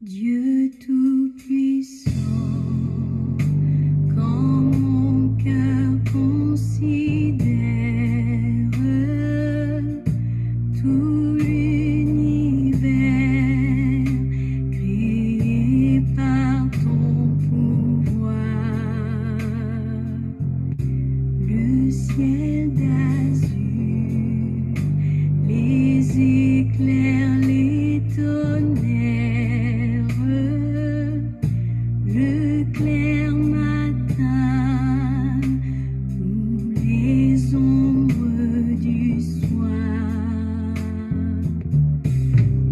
Dieu tout-puissant, quand mon cœur considère tout l'univers créé par ton pouvoir, le ciel d'azur, les éclairs, les tonnerres, le clair matin ou les ombres du soir,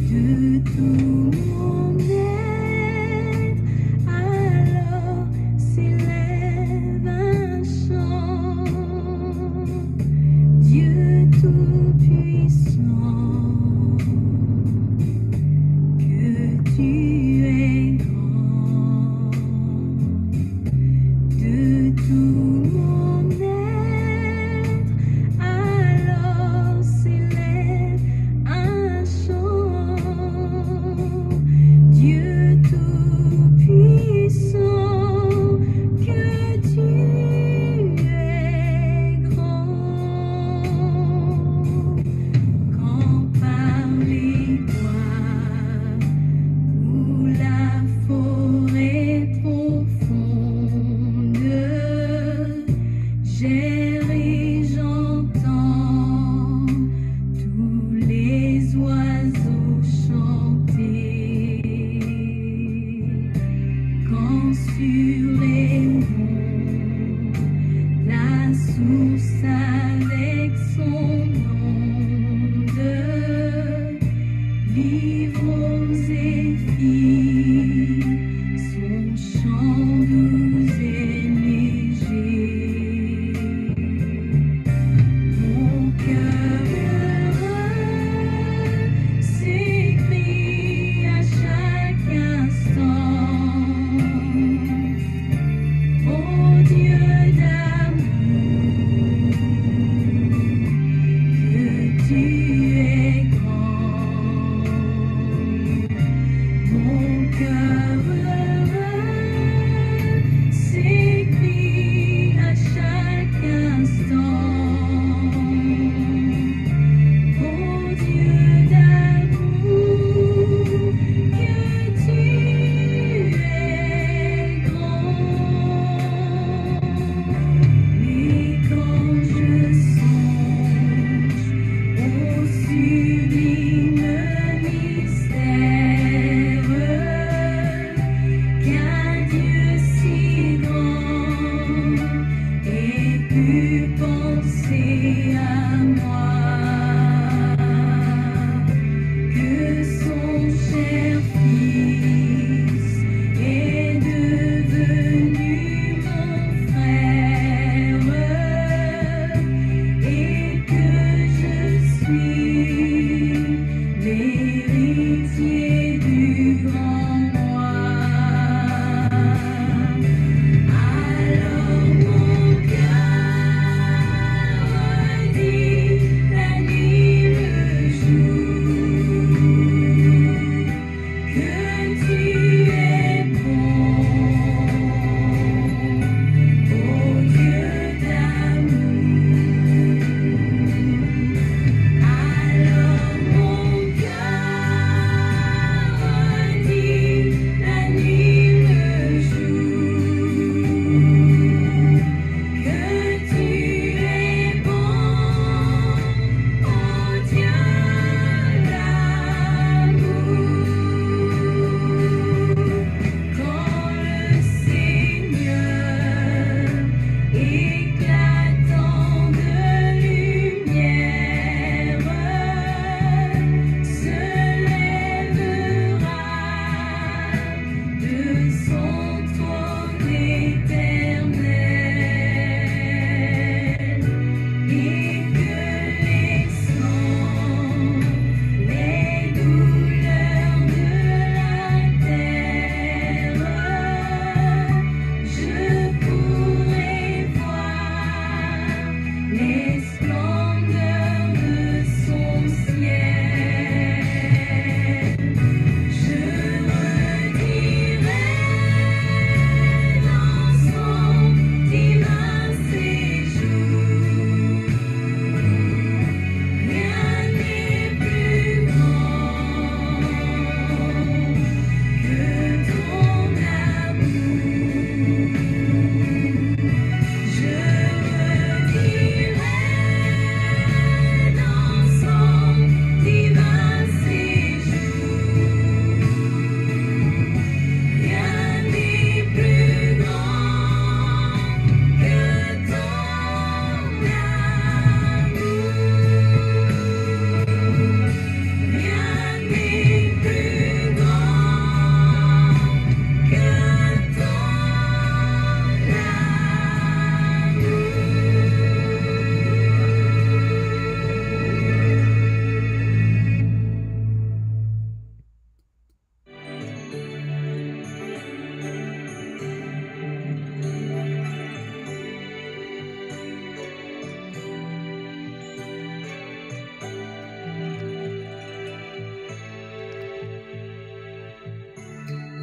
de tout mon être, alors s'élève un chant. Dieu tout-puissant, que tu es grand, de tout mon être, alors s'élève un chant. Dieu tout-puissant, que tu es grand. Quand par les bois ou la forêt profonde, j'erre et j'entends tous les oiseaux chanter. Quand sur les monts, la source avec son onde livre aux zéphyrs son chant doux et léger. Mon cœur heureux s'écrie à chaque instant: ô Dieu d'amour, que tu es grand.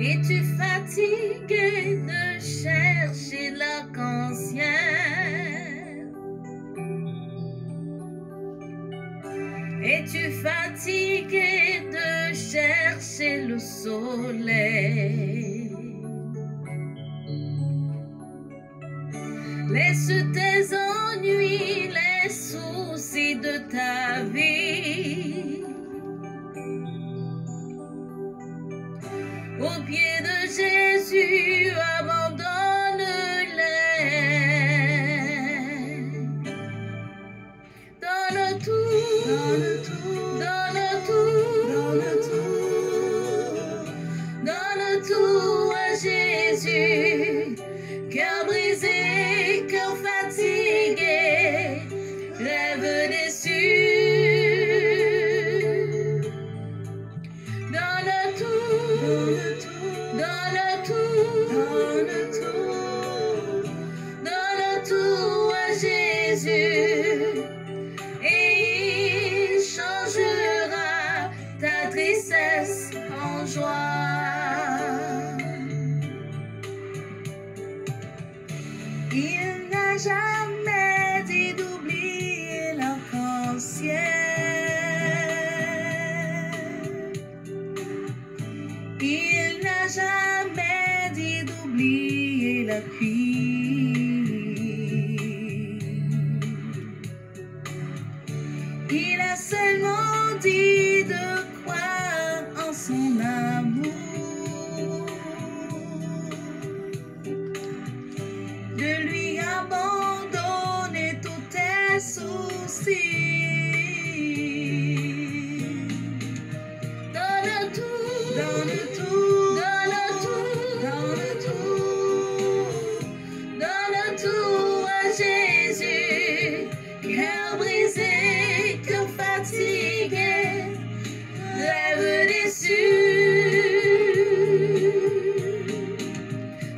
Es-tu fatigué de chercher l'arc-en-ciel? Es-tu fatigué de chercher le soleil? Laisse tes ennuis, les soucis de ta vie aux pieds de Jésus, abandonne-les. Donne tout, donne tout, donne tout, donne tout, donne tout à Jésus. Cœur brisé, cœur fatigué, rêve déçu. Donne tout, donne tout, donne tout, donne tout à Jésus. Et il changera ta tristesse en joie. Il n'a jamais dit d'oublier l'arc-en-ciel. Il n'a jamais dit d'oublier la pluie. Il a seulement dit de croire en son amour, de lui abandonner tous tes soucis. Donne tout, donne tout, donne tout, donne tout, donne tout à Jésus. Cœur brisé, cœur fatigué, rêve déçu.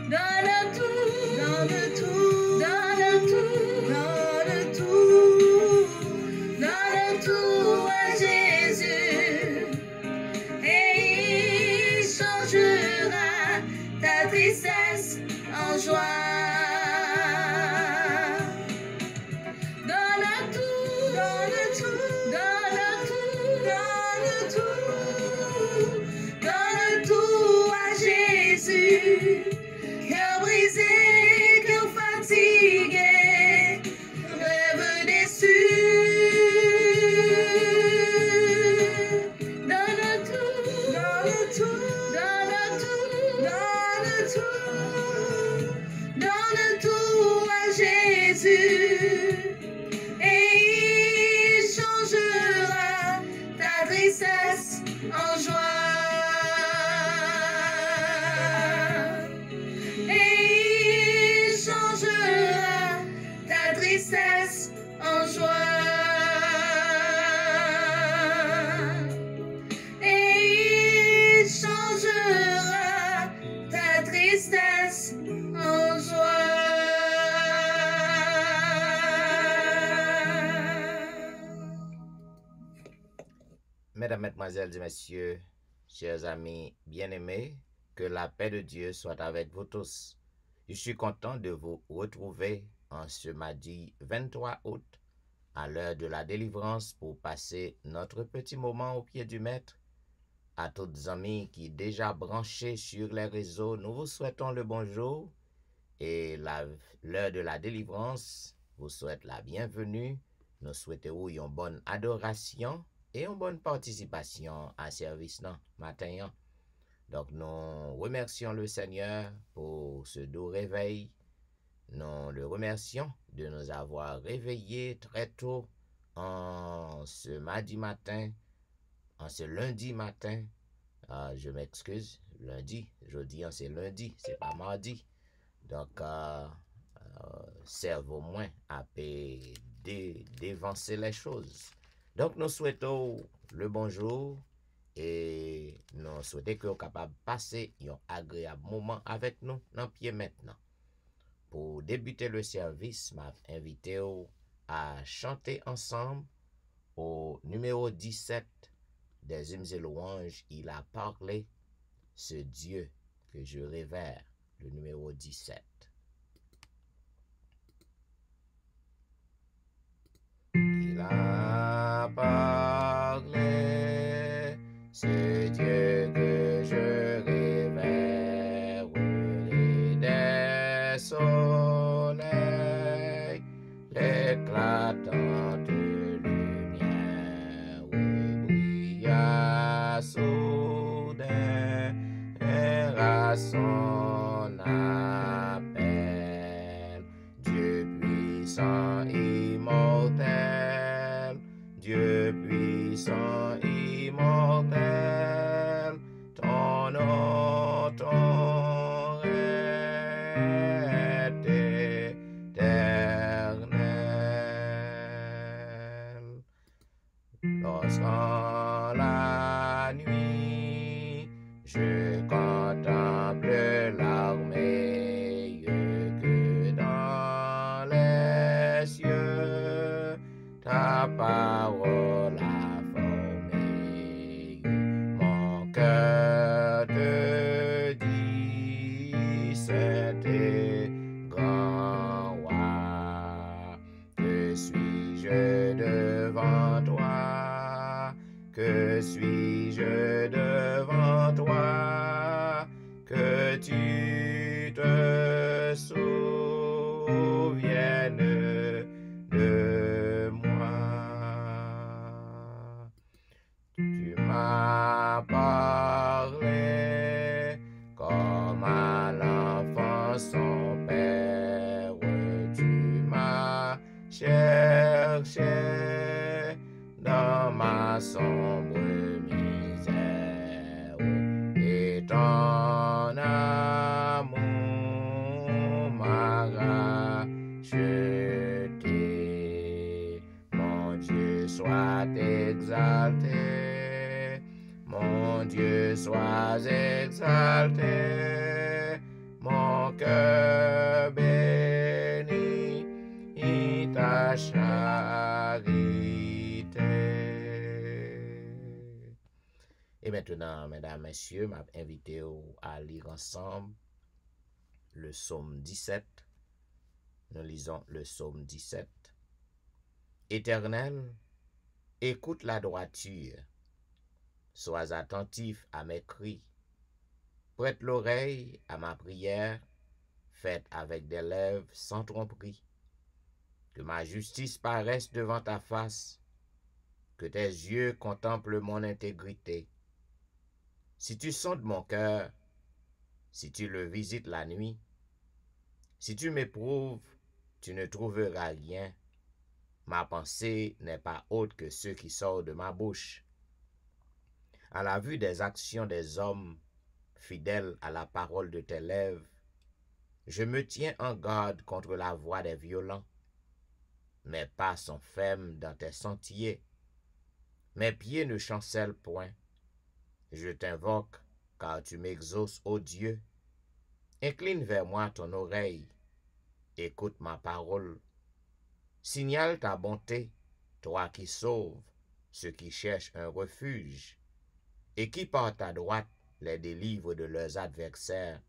Donne tout, donne tout, donne tout, donne tout, donne tout à Jésus. Et il changera ta tristesse en joie. Donne tout, donne tout, donne tout, donne tout, donne tout à Jésus. Cœur brisé, cœur fatigué, rêve déçu. Donne tout, donne tout, donne tout, donne tout, donne tout à Jésus. Et il changera ta tristesse en joie. Et il changera ta tristesse en joie. Et il changera ta tristesse en joie. Mesdames, Mesdemoiselles et Messieurs, chers amis bien-aimés, que la paix de Dieu soit avec vous tous. Je suis content de vous retrouver en ce mardi 23 août à l'heure de la délivrance pour passer notre petit moment au pied du Maître. À toutes les amis qui déjà branchés sur les réseaux, nous vous souhaitons le bonjour et l'heure de la délivrance vous souhaite la bienvenue. Nous souhaitons une bonne adoration et une bonne participation à service matin. Donc, nous remercions le Seigneur pour ce doux réveil. Nous le remercions de nous avoir réveillés très tôt en ce mardi matin, en ce lundi matin. Je m'excuse, lundi, jeudi, c'est lundi, c'est pas mardi. Donc, cerveau moins à dévancer les choses. Donc, nous souhaitons le bonjour et nous souhaitons que vous soyez capable de passer un agréable moment avec nous dans le pied maintenant. Pour débuter le service, m'a invité à chanter ensemble au numéro 17 des hymnes et louanges. Il a parlé, ce Dieu que je révère, le numéro 17. Il a parlé, c'est Dieu que je révère, des soleils, l'éclatante lumière, brilla soudain à son appel. Dieu puissant, immortel, Dieu puissant, immortel, ton nom, ton règne est éternel. Lorsqu'en la nuit, je contemple l'armée que dans les cieux, ta parole a formé. Mon cœur te dit, Saint et grand roi, que suis-je devant toi? Que suis-je devant toi? Que tu te souviennes de moi. Tu m'as parlé comme à l'enfant son père. Tu m'as cherché dans ma sombre misère, et ton amour m'a racheté. Mon Dieu soit exalté, mon Dieu soit exalté, mon cœur bénit ta charité. Et maintenant, mesdames, messieurs, m'a invité à lire ensemble le psaume 17. Nous lisons le psaume 17. Éternel, écoute la droiture, sois attentif à mes cris, prête l'oreille à ma prière, faite avec des lèvres sans tromperie. Que ma justice paraisse devant ta face, que tes yeux contemplent mon intégrité. Si tu sondes mon cœur, si tu le visites la nuit, si tu m'éprouves, tu ne trouveras rien. Ma pensée n'est pas autre que ceux qui sortent de ma bouche. À la vue des actions des hommes, fidèles à la parole de tes lèvres, je me tiens en garde contre la voix des violents. Mes pas sont fermes dans tes sentiers. Mes pieds ne chancellent point. Je t'invoque, car tu m'exauces, ô Dieu. Incline vers moi ton oreille. Écoute ma parole. Signale ta bonté, toi qui sauves ceux qui cherchent un refuge, et qui par ta droite les délivre de leurs adversaires.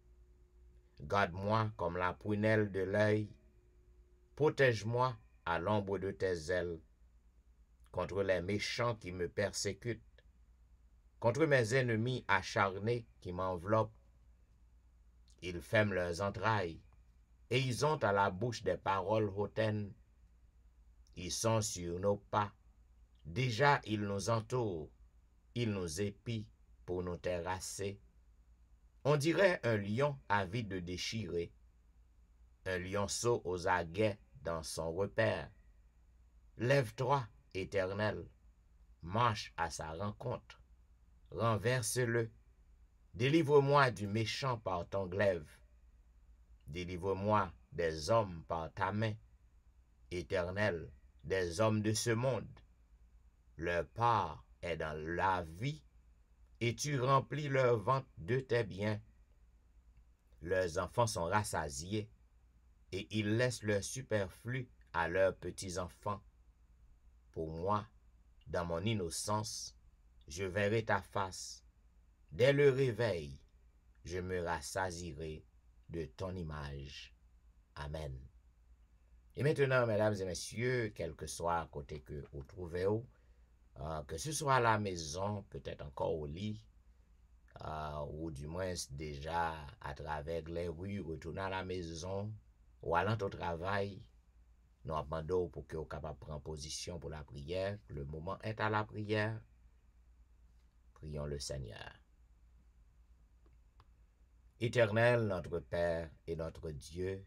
Garde-moi comme la prunelle de l'œil. Protège-moi à l'ombre de tes ailes, contre les méchants qui me persécutent, contre mes ennemis acharnés qui m'enveloppent. Ils ferment leurs entrailles, et ils ont à la bouche des paroles hautaines. Ils sont sur nos pas. Déjà ils nous entourent, ils nous épient pour nous terrasser. On dirait un lion avide de déchirer, un lionceau aux aguets dans son repère. Lève-toi, Éternel, marche à sa rencontre, renverse-le. Délivre-moi du méchant par ton glaive. Délivre-moi des hommes par ta main. Éternel, des hommes de ce monde. Leur part est dans la vie, et tu remplis leur ventre de tes biens. Leurs enfants sont rassasiés, et ils laissent leur superflu à leurs petits-enfants. Pour moi, dans mon innocence, je verrai ta face. Dès le réveil, je me rassasirai de ton image. Amen. Et maintenant, mesdames et messieurs, quel que soit côté que vous trouvez, que ce soit à la maison, peut-être encore au lit, ou du moins déjà à travers les rues, retourner à la maison, ou allant au travail, nous demandons pour que vous capable de prendre position pour la prière. Le moment est à la prière. Prions le Seigneur. Éternel, notre Père et notre Dieu,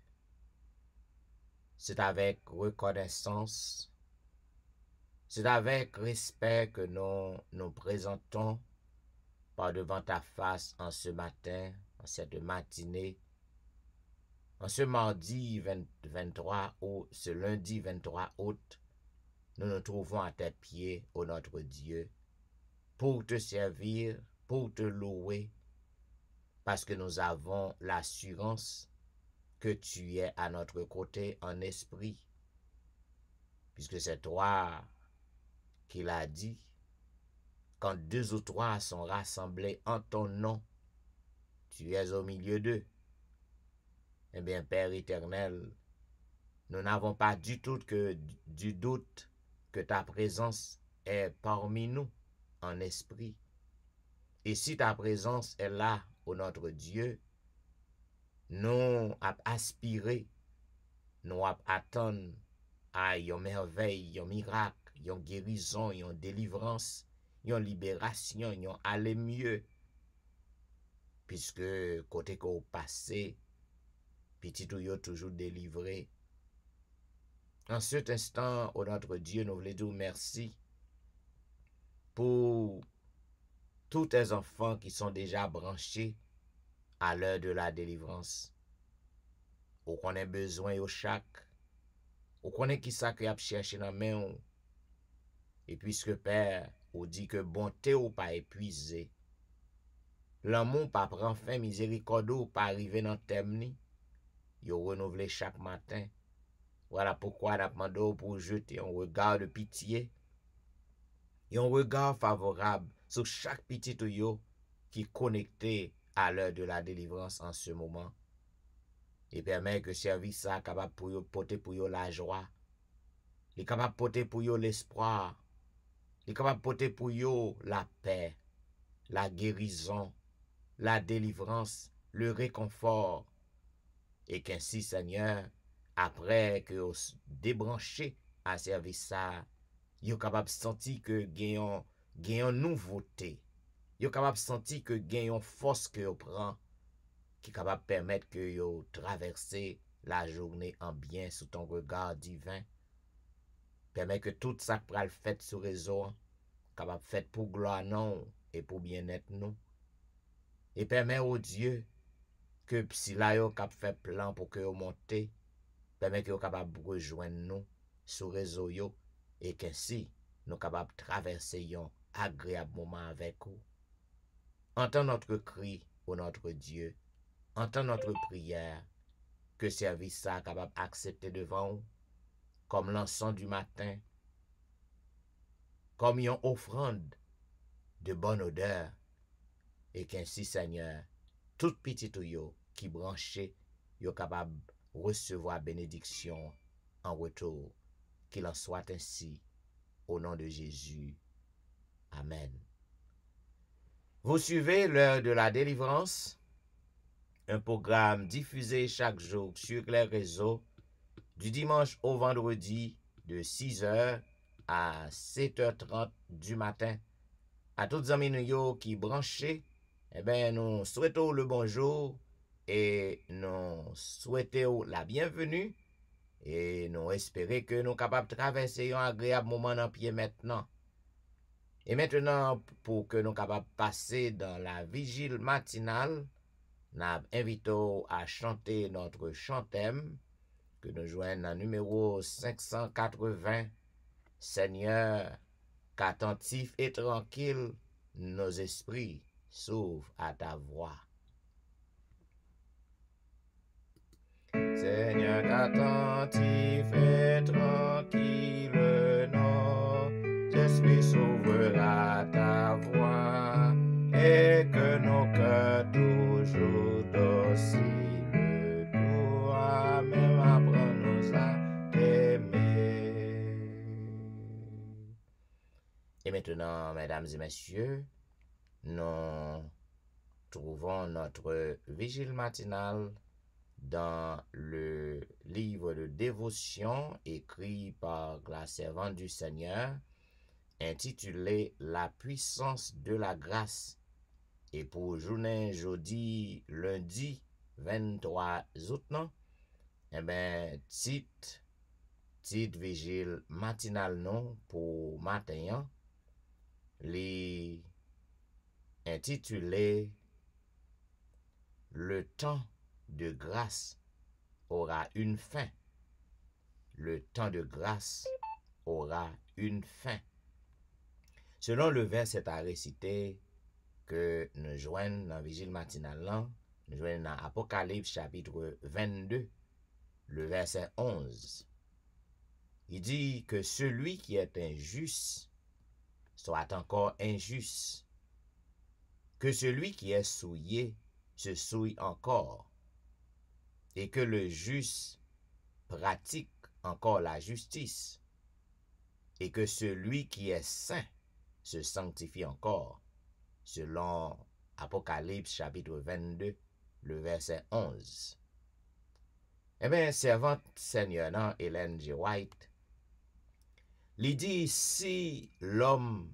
c'est avec reconnaissance, c'est avec respect que nous nous présentons par devant ta face en ce matin, en cette matinée, en ce mardi 23 août, ce lundi 23 août, nous nous trouvons à tes pieds, ô notre Dieu, pour te servir, pour te louer, parce que nous avons l'assurance que tu es à notre côté en esprit, puisque c'est toi qui l'as dit, quand 2 ou 3 sont rassemblés en ton nom, tu es au milieu d'eux. Eh bien, Père éternel, nous n'avons pas du tout du doute que ta présence est parmi nous en esprit. Et si ta présence est là, ô notre Dieu, nous avons aspiré, nous avons attendu à une merveille, un miracle, une guérison, une délivrance, une libération, une aller mieux. Puisque côté qu'on passé, petit ou yo toujours délivré. En cet instant, ô notre Dieu, nous voulons dire merci pour tous tes enfants qui sont déjà branchés à l'heure de la délivrance. Ou qu'on ait besoin au chaque, ou qu'on ait qui ça que a cherché dans la main. Et puisque Père, ou dit que bonté ou pas épuisé, l'amour pas prend fin, miséricorde ou pas arriver dans thème ni, yo renouvelé chaque matin. Voilà pourquoi nous demandons pour jeter un regard de pitié et un regard favorable sur chaque petit yo qui est connecté à l'heure de la délivrance en ce moment. Et permet que service ça capable pour yo porter pour yo la joie, il est capable de porter pour yo l'espoir, il est capable de porter pour yo la paix, la guérison, la délivrance, le réconfort. Et qu'ainsi, Seigneur, après que vous débranché à service ça, vous êtes capable de sentir que gagnons nouveauté. Vous êtes capable de sentir que gagnons force que vous prend, qui est capable de permettre que vous traversez la journée en bien sous ton regard divin. Permet que tout ça que le fait sur réseau, capable de faire pour gloire non et pour bien-être nous. Et permet au Dieu que si là yo cap fait plan pour que vous montez, permet que vous capable de rejoindre nous sur réseau yo et qu'ainsi nous capable de traverser un agréable moment avec vous. Entends notre cri, ô notre Dieu, entends notre prière, que service ça capable d'accepter devant vous, comme l'encens du matin, comme une offrande de bonne odeur, et qu'ainsi, Seigneur, tout petit yo qui branché, yo capable recevoir bénédiction en retour. Qu'il en soit ainsi, au nom de Jésus. Amen. Vous suivez l'heure de la délivrance, un programme diffusé chaque jour sur les réseaux, du dimanche au vendredi, de 6h à 7h30 du matin. À tous les amis qui branchés, eh bien, nous souhaitons le bonjour et nous souhaitons la bienvenue et nous espérons que nous sommes capables de traverser un agréable moment dans pied maintenant. Et maintenant, pour que nous soyons capables de passer dans la vigile matinale, nous invitons à chanter notre chantème que nous joignons dans le numéro 580, Seigneur, qu'attentif et tranquille, nos esprits s'ouvrent à ta voix. Seigneur, qu'attentif et tranquille, nos esprits s'ouvrent à ta voix, et que nos cœurs toujours toujours docile, toi-même apprends-nous à t'aimer. Et maintenant, mesdames et messieurs, nous trouvons notre vigile matinale dans le livre de dévotion écrit par la servante du Seigneur, intitulé La puissance de la grâce. Et pour journée jeudi, lundi 23 août, non? Eh ben, titre vigile matinal non pour matin, li intitulé Le temps de grâce aura une fin. Le temps de grâce aura une fin. Selon le verset à réciter que nous joignons dans Vigile matinal, nous joignons dans Apocalypse chapitre 22, le verset 11. Il dit que celui qui est injuste soit encore injuste, que celui qui est souillé se souille encore, et que le juste pratique encore la justice, et que celui qui est saint se sanctifie encore, selon Apocalypse chapitre 22, le verset 11. Eh bien, servante Seigneur, non, Ellen G. White, il dit, si l'homme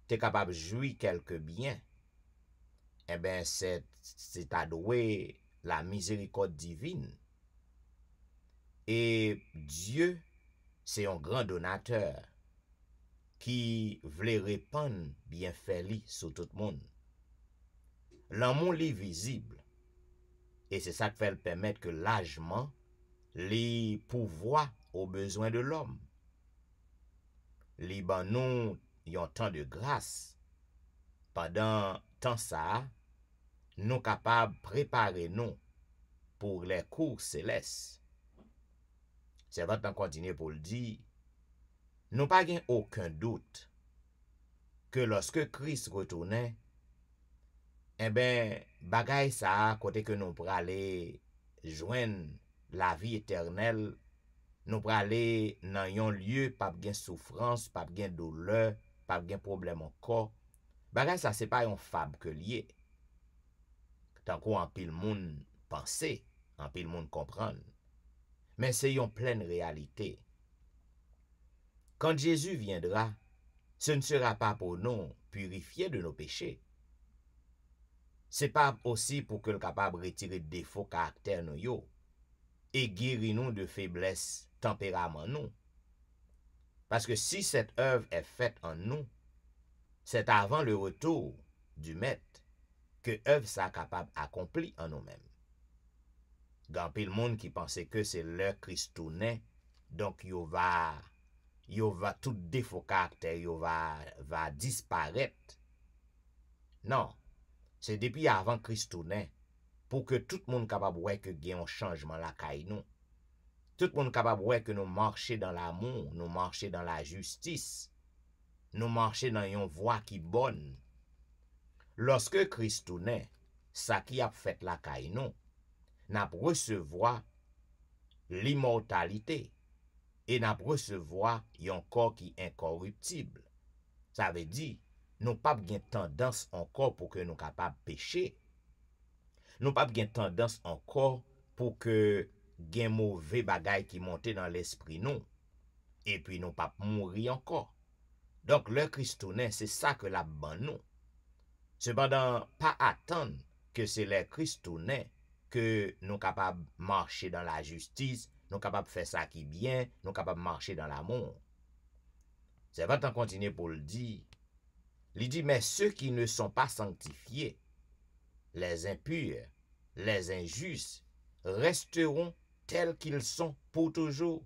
est capable de jouir quelque bien, eh bien, c'est adoué la miséricorde divine. Et Dieu, c'est un grand donateur qui voulait répandre bienfait sur tout le monde. L'amour est visible. Et c'est ça qui fait permettre que largement, les pouvoirs aux besoins de l'homme. Les ban nous ont tant de grâce. Pendant tant ça, nous capables de préparer nous pour les cours célestes. C'est votre continuer pour le dire. Nous pas aucun doute que lorsque Christ retournait, eh ben, bagay ça, côté que nous pour aller joindre la vie éternelle, nous pour aller dans un lieu, pas de souffrance, pas de douleur, pas de problème encore. Bagay ça, c'est pas un fable que lié. Tant qu'on en pile monde penser, en pile monde comprendre. Mais c'est une pleine réalité. Quand Jésus viendra, ce ne sera pas pour nous purifier de nos péchés. C'est pas aussi pour que le capable retirer défauts caractère nous yo et guérir nous de faiblesse tempérament nous. Parce que si cette œuvre est faite en nous, c'est avant le retour du maître que œuvre ça capable accomplie en nous-mêmes. Gan pile monde qui pensait que c'est leur Christ tourné, donc yo va tout défaut caractère yo va disparaître. Non. C'est depuis avant Christ tourné pour que tout le monde capable ouais que gagne un changement la caille nous. Tout le monde capable ouais que nous marcher dans l'amour, nous marcher dans la justice, nous marcher dans une voie qui bonne. Lorsque Christ tourné, ça qui a fait la caille nous, n'a recevoir l'immortalité et n'a recevoir un corps qui est incorruptible. Ça veut dire nous pas bien tendance encore pour que nous capables pécher. Nous pas bien tendance encore pour que gen mauvais bagay qui monte dans l'esprit nous. Et puis nous pas mourir encore. Donc le Christourné, c'est ça que la ban nous. Cependant, pas attendre que c'est le Christourné que nous capables marcher dans la justice, nous capables faire ça qui bien, nous capables marcher dans l'amour. C'est va t'en continuer pour le dire. Il dit, mais ceux qui ne sont pas sanctifiés, les impurs, les injustes, resteront tels qu'ils sont pour toujours.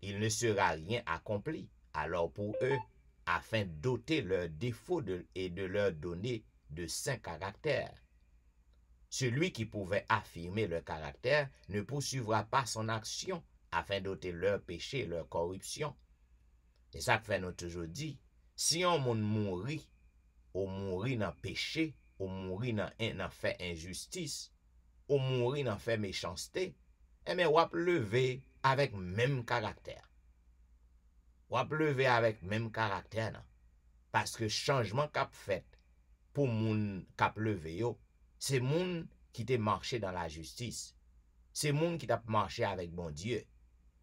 Il ne sera rien accompli alors pour eux, afin d'ôter leurs défauts et de leur donner de saints caractères. Celui qui pouvait affirmer leur caractère ne poursuivra pas son action afin d'ôter leurs péchés et leur corruption. Et ça fait nous toujours dit, si on moun mourit, ou mourit dans péché, ou mouri nan fait injustice, ou mouri nan fait méchanceté, mais ou ap levé avec même caractère. Ou ap levé avec même caractère nan. Parce que changement qu'a fait pour moun k'ap levé yo, c'est moun qui te marché dans la justice. C'est moun qui t'a marché avec bon Dieu.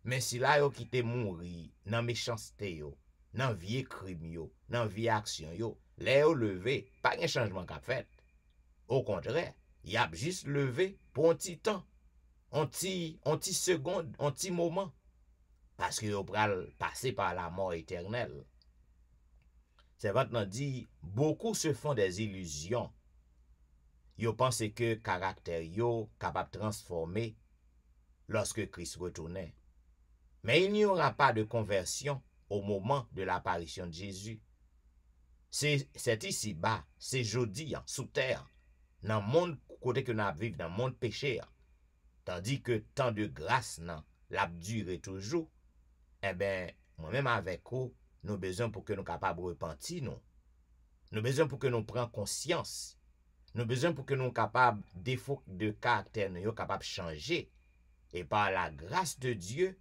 Mais si la yo qui te mouri nan méchanceté yo, nan vie crime yo, nan vie action yo, les yo levé, pas un changement qu'a fait. Au contraire, y a juste levé pour un petit temps, un petit seconde, un petit moment. Parce que yo pral passer par la mort éternelle. C'est maintenant dit, beaucoup se font des illusions. Yo pense que caractère yo capable de transformer lorsque Christ retournait. Mais il n'y aura pas de conversion au moment de l'apparition de Jésus. C'est ici-bas, c'est jodi, sous terre, dans le monde côté que nous vivons, dans le monde péché. Tandis que tant de grâce, l'a duré toujours. Eh bien, moi-même avec vous, nous avons besoin pour que nous soyons capables de repentir. Nous avons besoin pour que nous prenions conscience. Nous avons besoin pour que nous soyons capables, défaut de caractère, nous soyons capables de changer. Et par la grâce de Dieu,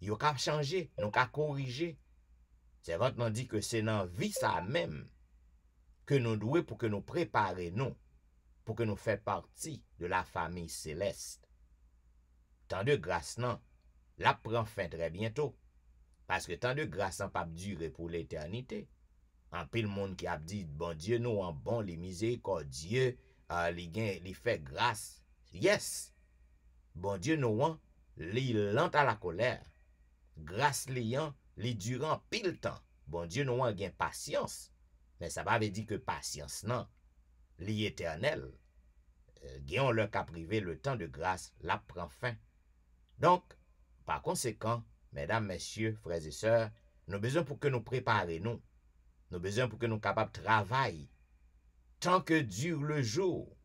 nous sommes capables de changer, nous sommes capables de corriger. C'est maintenant dit que c'est dans la vie ça même que nous devons pour que nous préparions, pour que nous fassions partie de la famille céleste. Tant de grâce, non, la prend fin très bientôt. Parce que tant de grâce n'a pas duré pour l'éternité. En pile monde qui a dit, bon Dieu, nous en bon, les miséricordieux, les fait grâce. Yes. Bon Dieu, nous en, les lent à la colère. Grâce liant, les durant pile temps. Bon Dieu, nous en gain patience. Mais ça va veut dire que patience, non. Les éternel. Gagnons leur cas privé, le temps de grâce, la prend fin. Donc, par conséquent, mesdames, messieurs, frères et sœurs, nous avons besoin pour que nous préparions. Nous avons besoin pour que nous soyons capables de travailler. Tant que dure le jour,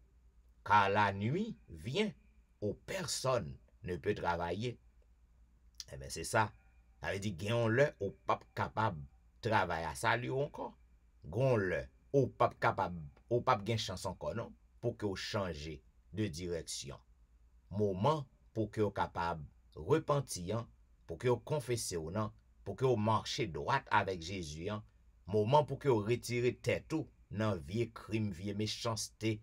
car la nuit vient où personne ne peut travailler. Eh bien, c'est ça. Ça veut dire, gagnons-le au pape capable de travailler à ça, lui encore. Gagnons-le au pape capable, au pape gagne chance encore, non? Pour que vous changez de direction. Moment pour que vous capable de repentir, pour que vous confessez ou non, pour que vous marchez droit avec Jésus. Moment pour que vous retirez tête tout dans vieux crime, vieux méchanceté.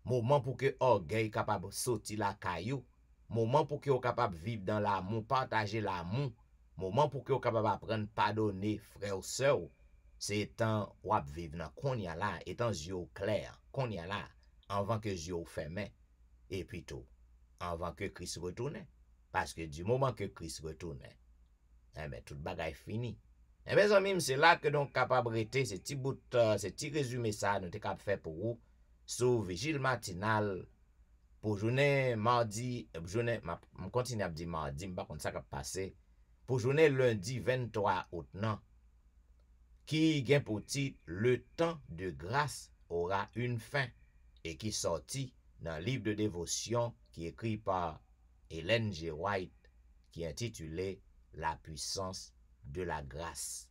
Moment pour que orgueil capable de sortir la caillou. Moment pour que vous capable de vivre dans l'amour, partager l'amour. Moment pour que vous capable d'apprendre pardonner frères ou sœurs. C'est temps où vivre dans qu'on y a là, étant yeux clairs, qu'on y a là, avant que yeux fermés. Et puis tout, avant que Christ retourne. Parce que du moment que Christ retourne, eh bien, tout bagaille fini. Et mes amis, c'est là que nous sommes capables de rester, ce petit résumé ça, nous sommes capables de faire pour vous, sur Vigile matinale, pour journée mardi, journée, je continue à dire mardi, je ne sais pas ça qui passé, pour journée lundi 23 août, non, qui gagne pour titre Le temps de grâce aura une fin, et qui sorti dans le livre de dévotion qui est écrit par Ellen G. White, qui est intitulé La puissance de la grâce.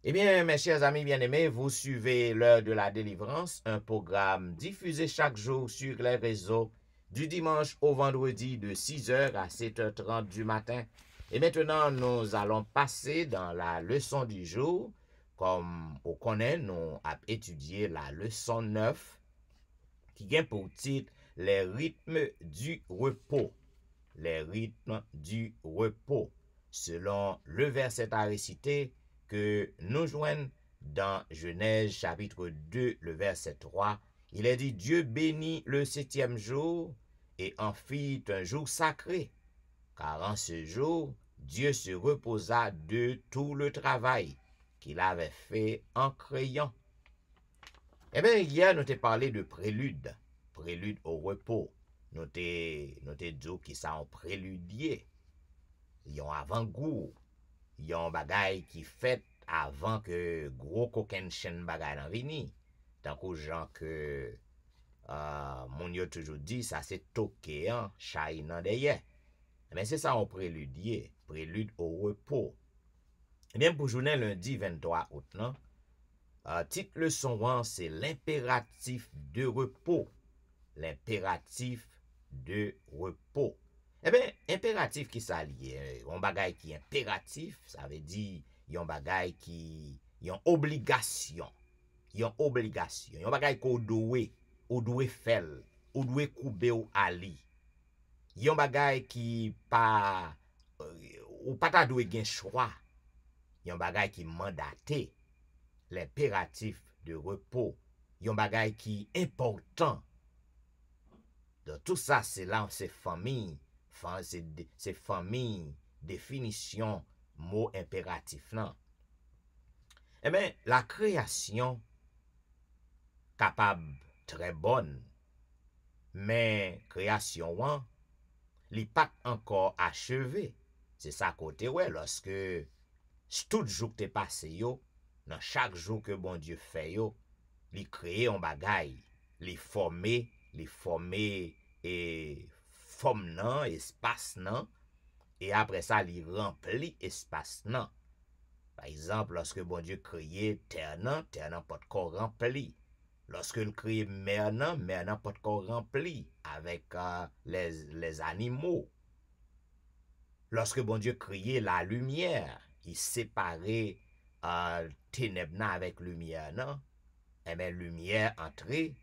Eh bien, mes chers amis bien-aimés, vous suivez l'heure de la délivrance, un programme diffusé chaque jour sur les réseaux du dimanche au vendredi de 6h à 7h30 du matin. Et maintenant, nous allons passer dans la leçon du jour. Comme on connaît, nous avons étudié la leçon 9 qui a pour titre Les rythmes du repos. Les rythmes du repos. Selon le verset à réciter que nous joignons dans Genèse chapitre 2, le verset 3, il est dit, Dieu bénit le 7e jour et en fit un jour sacré, car en ce jour, Dieu se reposa de tout le travail qu'il avait fait en créant. Eh bien, hier, nous t'ai parlé de prélude au repos. Nous t'ai dit qui ça en préludier. Yon avant-goût, yon bagay qui fait avant que gros coquin chen bagay nan vini. Tant que gens que mon yo toujours dit, ça c'est toqué, chay nan deye. Mais c'est ça en préludier, prélude au repos. Eh bien, pour journée lundi 23 août, non? Titre leçon 1, c'est l'impératif de repos. L'impératif de repos. Eh bien, impératif qui s'allie, un bagay qui impératif, ça veut dire yon bagay qui yon obligation. Yon obligation. Yon bagay ko ou doué fel, ou doué koube ou ali. Yon bagay qui pas ou pas ta doué gen choix. Yon bagay qui mandaté. L'impératif de repos. Yon bagay qui important. Donc, tout ça, c'est là, c'est famille. C'est famille, définition, mot impératif. Non? Eh bien, la création, capable, très bonne, mais création, li pas encore achevé. C'est ça côté, ouais, lorsque tout jour que t'es passé, yo, dans chaque jour que bon Dieu fait, yo, li créé un bagay, li formé et forme nan, espace nan, et après ça, li rempli espace nan. Par exemple, lorsque bon Dieu créé terre nan pas de corps rempli. Lorsque il crée mer nan pas de corps rempli avec les animaux. Lorsque bon Dieu créé la lumière, il séparait ténèbres nan avec lumière nan, et bien lumière entrée.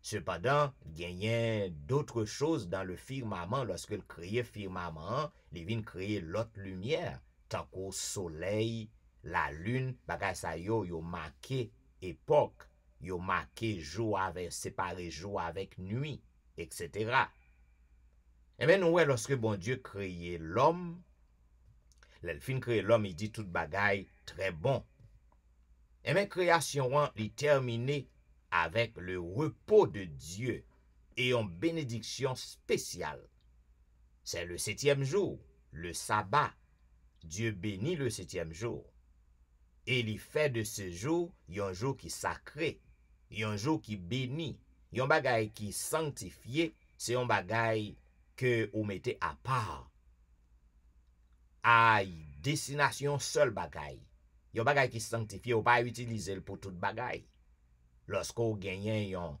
Cependant, il y a d'autres choses dans le firmament. Lorsqu'il créait firmament, il vient créer l'autre lumière, tant qu'au soleil, la lune, bagay sa yo marqué époque, yo marqué jour avec, séparé jour avec nuit, etc. Et bien, nous, lorsque bon Dieu créait l'homme, le fin créé l'homme, il dit tout bagay très bon. Et bien, création, il terminé avec le repos de Dieu et une bénédiction spéciale. C'est le 7e jour, le sabbat. Dieu bénit le 7e jour. Et il fait de ce jour un jour qui sacré, un jour qui béni, un bagay qui sanctifié, c'est un bagay que vous mettez à part. À destination seul bagay. Un bagay qui sanctifié, vous pas utiliser pour tout bagay. Lorsque vous gagnez yon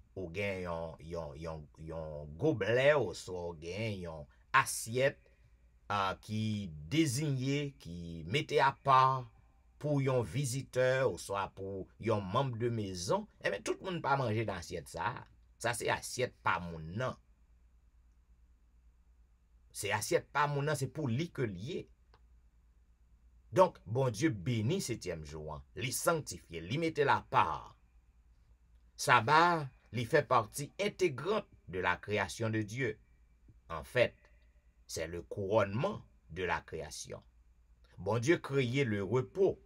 gobelet ou soit yon assiette qui désignée, qui mettait à part pour yon visiteur ou soit pour yon membre de maison, eh bien tout le monde pas manger dans assiette ça. Ça c'est assiette pas mon nan. C'est assiette pas mon nan, c'est pour li que lié. Donc bon Dieu bénit 7e jour, li sanctifié, li mettait la part. Sabbat, il fait partie intégrante de la création de Dieu. En fait, c'est le couronnement de la création. Bon Dieu créait le repos.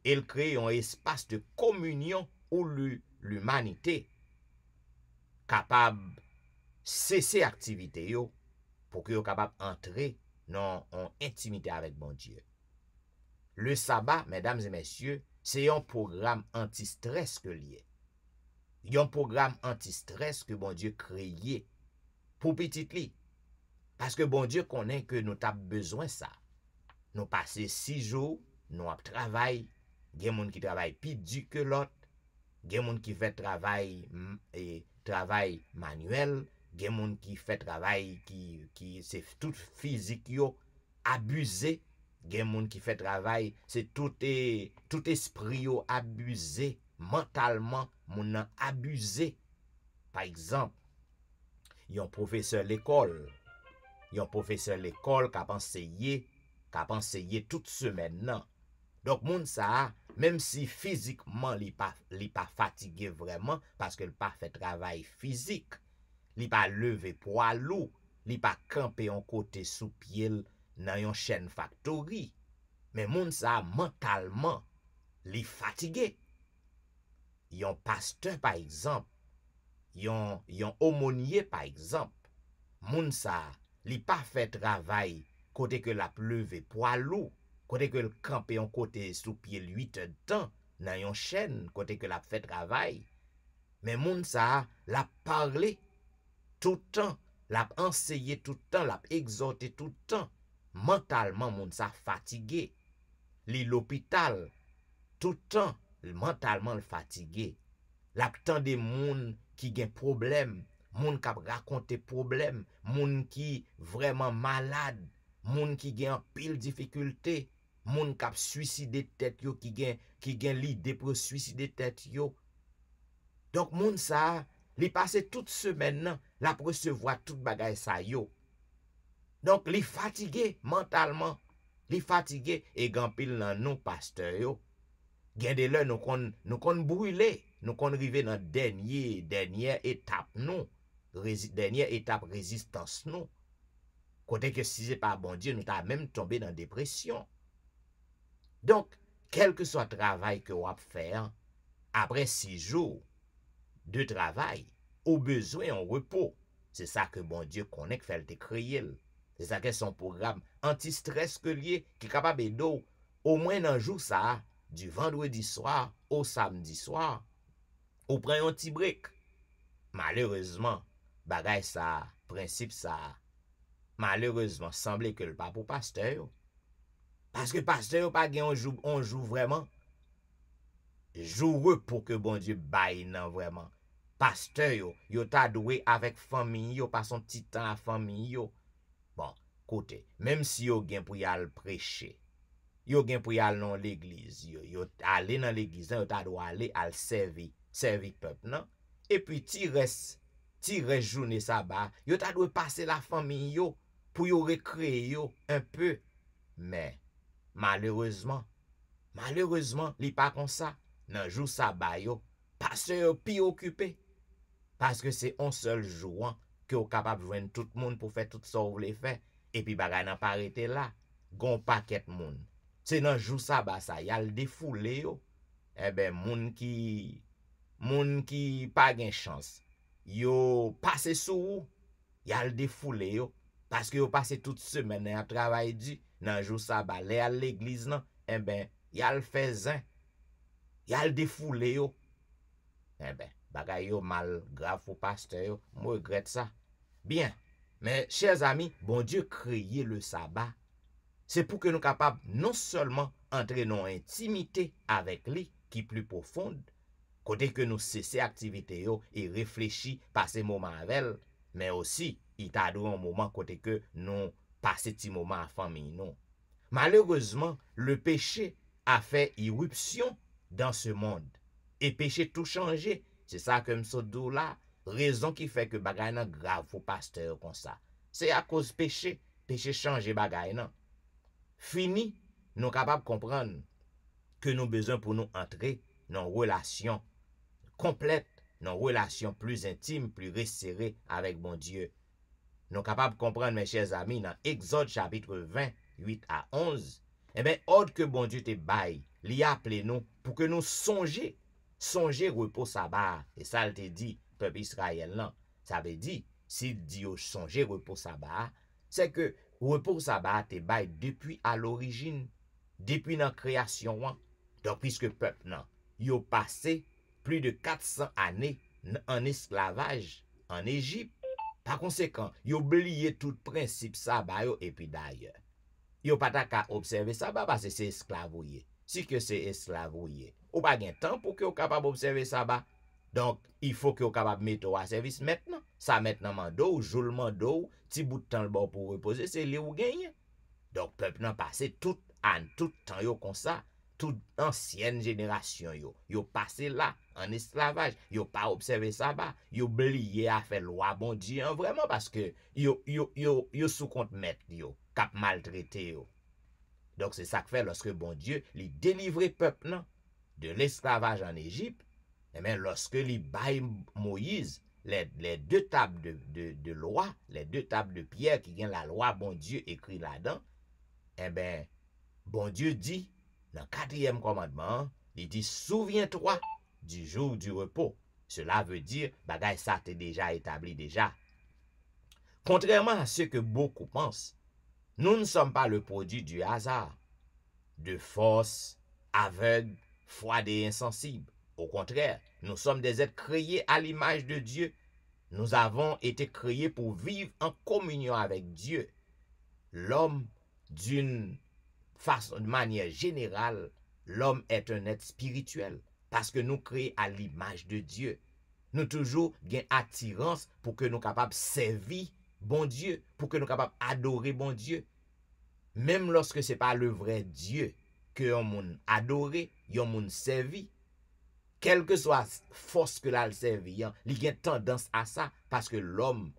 Il crée un espace de communion où l'humanité capable de cesser l'activité pour que soit capable d'entrer dans une intimité avec bon Dieu. Le sabbat, mesdames et messieurs, c'est un programme anti-stress que lié. Il y a un programme anti-stress que bon Dieu créé pour petit li. Parce que bon Dieu connaît que nous avons besoin de ça. Nous passons 6 jours, nous avons travail. Il y a des gens qui travaillent plus dur que l'autre. Il y a des gens qui font travail manuel. Il y a des gens qui font travail qui c'est tout physique abusé. Il y a des gens qui font travail, c'est tout esprit abusé. Mentalement, moun nan abusé. Par exemple, yon professeur l'école qui a enseigné toute semaine nan. Donc moun ça, même si physiquement li pas fatigué vraiment parce que il pas fait travail physique, li pas levé poids lourd, li pas camper en côté sous pied dans yon chaîne factory. Mais moun ça mentalement li fatigué. Yon pasteur par exemple, yon aumônier par exemple, moun sa li pas fait travail côté que la pleuve poids lourd, côté que le camper en côté sous pied 8 heures de temps dans yon chaîne côté que la fait travail. Mais moun sa la parlé tout le temps, l'a enseigné tout le temps, l'a exhorté tout le temps. Mentalement moun sa fatigué. Li l'hôpital tout le temps mentalement fatigué. L'aptan des moun qui gen problème, moun qui raconte problème, moun qui vraiment malade, moun qui gen pile difficulté, moun qui suicider tête yo, qui gen l'idée pour suicider tête yo. Donc moun ça, li passe toute semaine nan, la recevoir tout bagay sa yo. Donc li fatigué mentalement, li fatigué et gan pile nan nou pasteur yo. Gen de lè nous kon brûlé, nous kon rive dans dernière étape nous, dernière étape résistance nous. Côté que si c'est pas bon Dieu, nous t'a même tombé dans dépression. Donc, quel que soit le travail que vous fait, après 6 jours de travail, au besoin en repos. C'est ça que bon Dieu connaît que fait le créer. C'est ça que son programme anti-stress que lié qui est capable d'eau au moins un jour ça du vendredi soir au samedi soir. Ou prend un petit break. Malheureusement, bagay ça, principe ça, malheureusement semblait que le pas pour pasteur. Parce que pasteur pas gen on joue vraiment. Joue pour que bon Dieu baille non vraiment. Pasteur yo ta doué avec famille yo, pas son petit temps à famille yo. Bon, côté, même si yo gen pour y aller prêcher, yo gen pour y aller dans l'église, yo aller dans l'église, yo ta doit aller al servir peuple non. Et puis ti reste journée sabbat, yo ta doit passer la famille yo pour yo recréer yo un peu. Mais malheureusement, li pas comme ça. Dans jour sabbat yo, pasteur pi occupé. Parce que c'est un seul jour que vous capable de joindre tout le monde pour faire tout ça vous voulez faire. Et puis bagay nan pas arrêté là. Gon paquet moun. C'est dans jour sabbat ça, y a le défoulé yo. Eh ben moun qui pas gen chance. Yo passe sous, y a le défoulé yo. Parce que yo passe toute semaine à travail du dans jour sabbat, aller à l'église nan, eh ben y a le faisan. Y a le défoulé yo. Eh ben bagay yo mal grave pour pasteur yo, moi regrette ça. Bien, mais chers amis, bon Dieu créé le sabbat. C'est pour que nous capables non seulement entrer dans intimité avec lui qui plus profonde, côté que nous cesser activité yo et réfléchir passer moment avec elle, mais aussi il t'a donné un moment côté que nous passer petit moment à famille non. Malheureusement, le péché a fait irruption dans ce monde et péché tout changé. C'est ça que m'sodou là, raison qui fait que bagay nan grave pour pasteur comme ça. C'est à cause péché change bagay nan. Fini, nous capable comprendre que nous besoin pour nous entrer dans une relation complète, dans une relation plus intime, plus resserrée avec bon Dieu. Nous capable comprendre mes chers amis dans Exode chapitre 20, 8 à 11. Eh bien, ordre que bon Dieu te baille, li appelé nous pour que nous songer repos sabbat. Et ça, il te dit, peuple Israël, non. Ça veut dire, s'il dit songer repos sabbat, c'est que repos sabbat te baille depuis à l'origine, depuis la création. Donc, puisque peuple, non, yo passé plus de 400 années en esclavage en Égypte. Par conséquent, yo oublié tout principe sabbat et puis d'ailleurs. Yo pas ta observer sabbat parce que c'est esclavouillé. Si que c'est esclavouillé, ou pas gen temps pour que vous capable observer sabbat. Donc, il faut que vous capable mettre au service maintenant. Ça maintenant mando, jour mando, ti bout de temps le bon pour reposer, c'est li ou gagne. Donc, peuple nan passé tout temps yo comme ça, toute ancienne génération yo passé là en esclavage, yo pas observé sabbat, yo oublié à faire loi bon Dieu vraiment parce que yo sous compte mettre yo, cap maltraité yo. Donc c'est ça que fait lorsque bon Dieu lui délivre peuple nan, de l'esclavage en Égypte, et bien lorsque lui baille Moïse les deux tables de loi, les deux tables de pierre qui gagnent la loi bon Dieu écrit là-dedans, et bien bon Dieu dit dans le 4e commandement, il dit souviens-toi du jour du repos. Cela veut dire bagay ça t'est déjà établi déjà. Contrairement à ce que beaucoup pensent, nous ne sommes pas le produit du hasard, de force aveugle, froide et insensible. Au contraire, nous sommes des êtres créés à l'image de Dieu. Nous avons été créés pour vivre en communion avec Dieu. L'homme, d'une manière générale, l'homme est un être spirituel. parce que nous créons à l'image de Dieu. Nous toujours gain attirance pour que nous capables servir bon Dieu, pour que nous capables adorer bon Dieu. Même lorsque ce n'est pas le vrai Dieu que on moun adoré, yon moun servi, quelle que soit force que la servi, il y a tendance à ça parce que l'homme,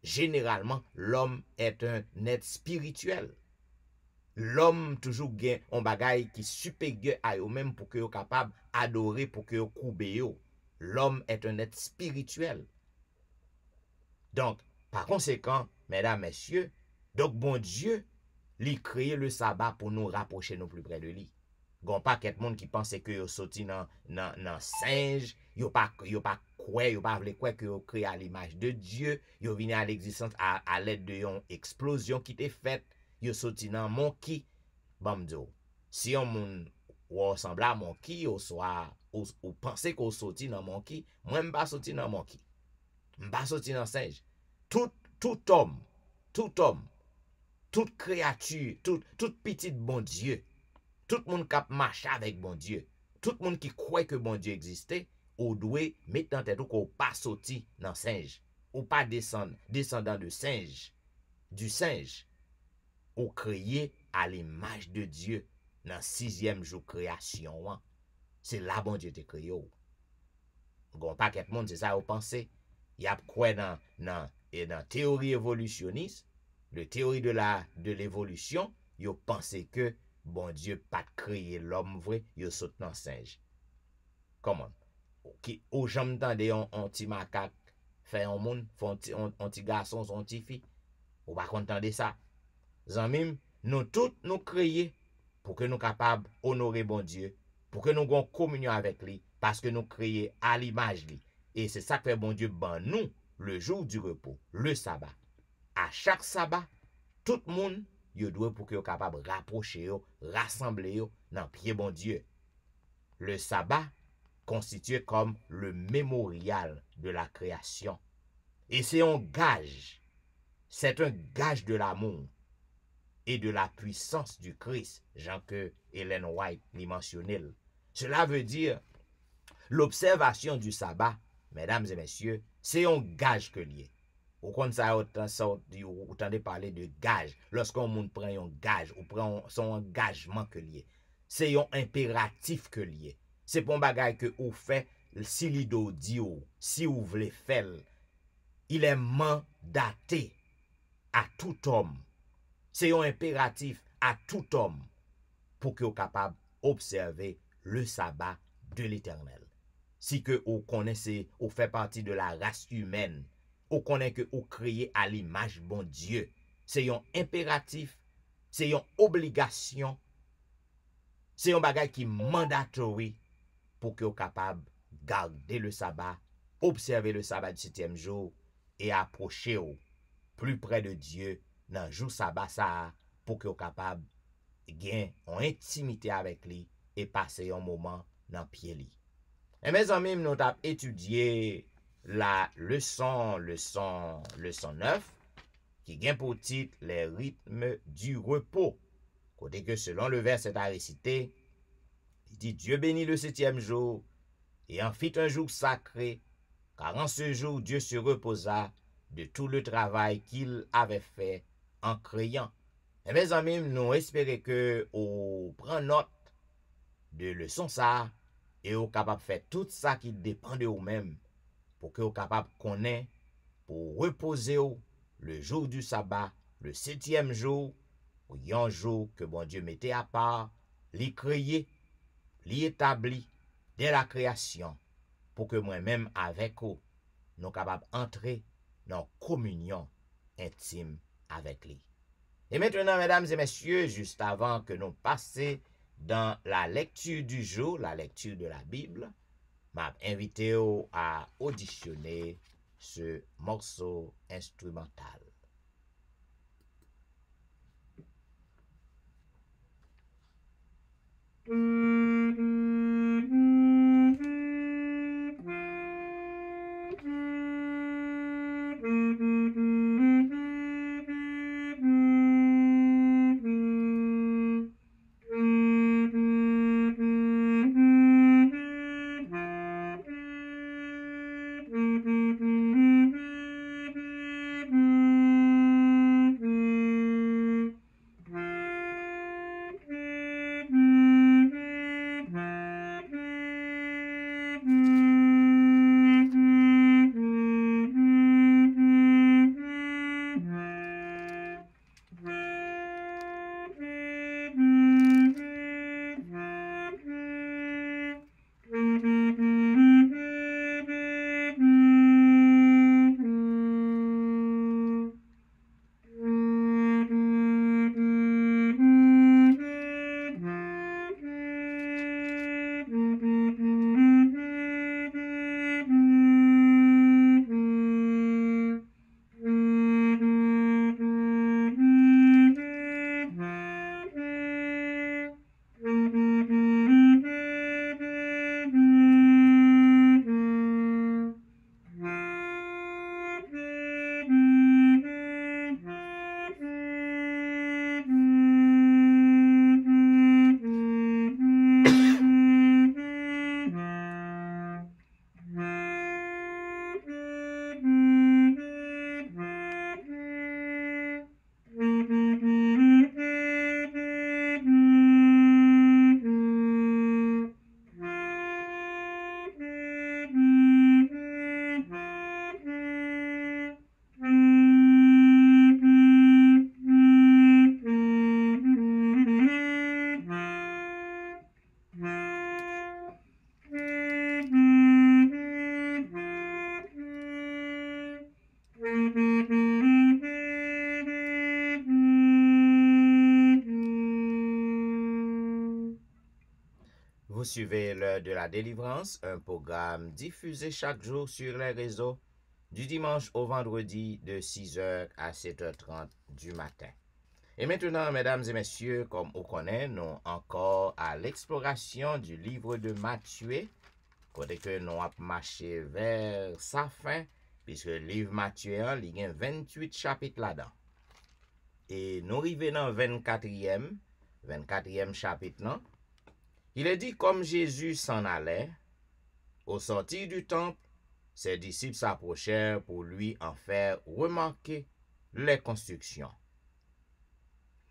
généralement, l'homme est un être spirituel. L'homme toujours gain un bagay qui supérieur à eux-mêmes pour que yo capable adorer, pour que yo koube yo. L'homme est un être spirituel. Donc, par conséquent, mesdames, messieurs, donc bon Dieu, il crée le sabbat pour nous rapprocher nous plus près de lui. Gon pas quelqu'un monde qui pense que yo sorti dans singe, yo pas quoi, yo pas vle quoi que yo créé à l'image de Dieu, yo venu à l'existence à l'aide de yon explosion qui t'est faite, yo sorti dans monkey. Bon m'dio, si on moun ou ressemble à monkey ou pensez qu'on sorti dans monkey, moi m'pas sorti dans monkey. M'pas sorti dans singe. Tout homme, toute créature, tout petit bon Dieu, tout le monde qui marche avec bon Dieu, tout le monde qui croit que bon Dieu existait, ou doit mettre dans tête qu'on pas sorti dans singe, ou pas descendant de singe, du singe, ou créé à l'image de Dieu dans 6e jour création. C'est là bon Dieu te créé. Gon pas quelqu'un monde c'est ça vous pensez, il y a quoi dans théorie évolutionniste, le théorie de l'évolution, yo pensé que bon Dieu pas créé l'homme vrai, yo saute dans singe. Comment? Qui au jamais tande on petit macaque fait un monde, font un petit garçon, son petit fille. Ou pas entendre ça. Zanmim, nous tous nous créés pour que nous capables honorer bon Dieu, pour que nous ayons communion avec lui, parce que nous créés à l'image lui. Et c'est ça que fait bon Dieu ban nous le jour du repos, le sabbat. À chaque sabbat, tout le monde yo doit pour que yo capable rapprocher yo, rassembler yo dans pied bon Dieu. Le sabbat constitué comme le mémorial de la création. Et c'est un gage de l'amour et de la puissance du Christ, Jean que Ellen White l'y mentionnait. Cela veut dire l'observation du sabbat, mesdames et messieurs, c'est un gage que lié. Ou quand ça vous entendez parler de gage, lorsqu'on moun prend un gage, ou prend son engagement que lié. C'est un impératif que lié. C'est pour un bagage que ou fait si l'ido dit ou, si vous voulez faire, il est mandaté à tout homme. C'est un impératif à tout homme pour que vous capable observer le sabbat de l'Éternel. Si que vous connaissez, vous fait partie de la race humaine, vous connaissez que vous créez à l'image bon Dieu. C'est un impératif, c'est une obligation, c'est un bagage qui est mandatory pour que vous capable garder le sabbat, observer le sabbat du 7e jour et approcher au plus près de Dieu dans le jour sabbat ça pour que vous capable gagner en intimité avec lui et passer un moment dans pied li. Et mes amis, nous avons étudié la leçon 9 qui gagne pour titre les rythmes du repos. Côté que selon le verset à réciter, il dit Dieu bénit le 7e jour et en fit un jour sacré, car en ce jour Dieu se reposa de tout le travail qu'il avait fait en créant. Et mes amis, nous espérons que vous prenez note de leçon ça et vous capable de faire tout ça qui dépend de vous-même pour que vous capable de connaître, pour reposer le jour du sabbat, le 7e jour, ou un jour que bon Dieu mettait à part, l'y créer, l'y établi dès la création, pour que moi-même avec vous, nous capables d'entrer dans communion intime avec lui. Et maintenant, mesdames et messieurs, juste avant que nous passions dans la lecture du jour, la lecture de la Bible, m'a invité à auditionner ce morceau instrumental. Vous suivez l'heure de la délivrance, un programme diffusé chaque jour sur les réseaux du dimanche au vendredi de 6h à 7h30 du matin. Et maintenant, mesdames et messieurs, comme on connaît, nous encore à l'exploration du livre de Matthieu, côté que nous avons marché vers sa fin, puisque le livre Matthieu, il y a 28 chapitres là-dedans. Et nous arrivons dans le 24e chapitre, non? Il est dit, comme Jésus s'en allait, au sortir du temple, ses disciples s'approchèrent pour lui en faire remarquer les constructions.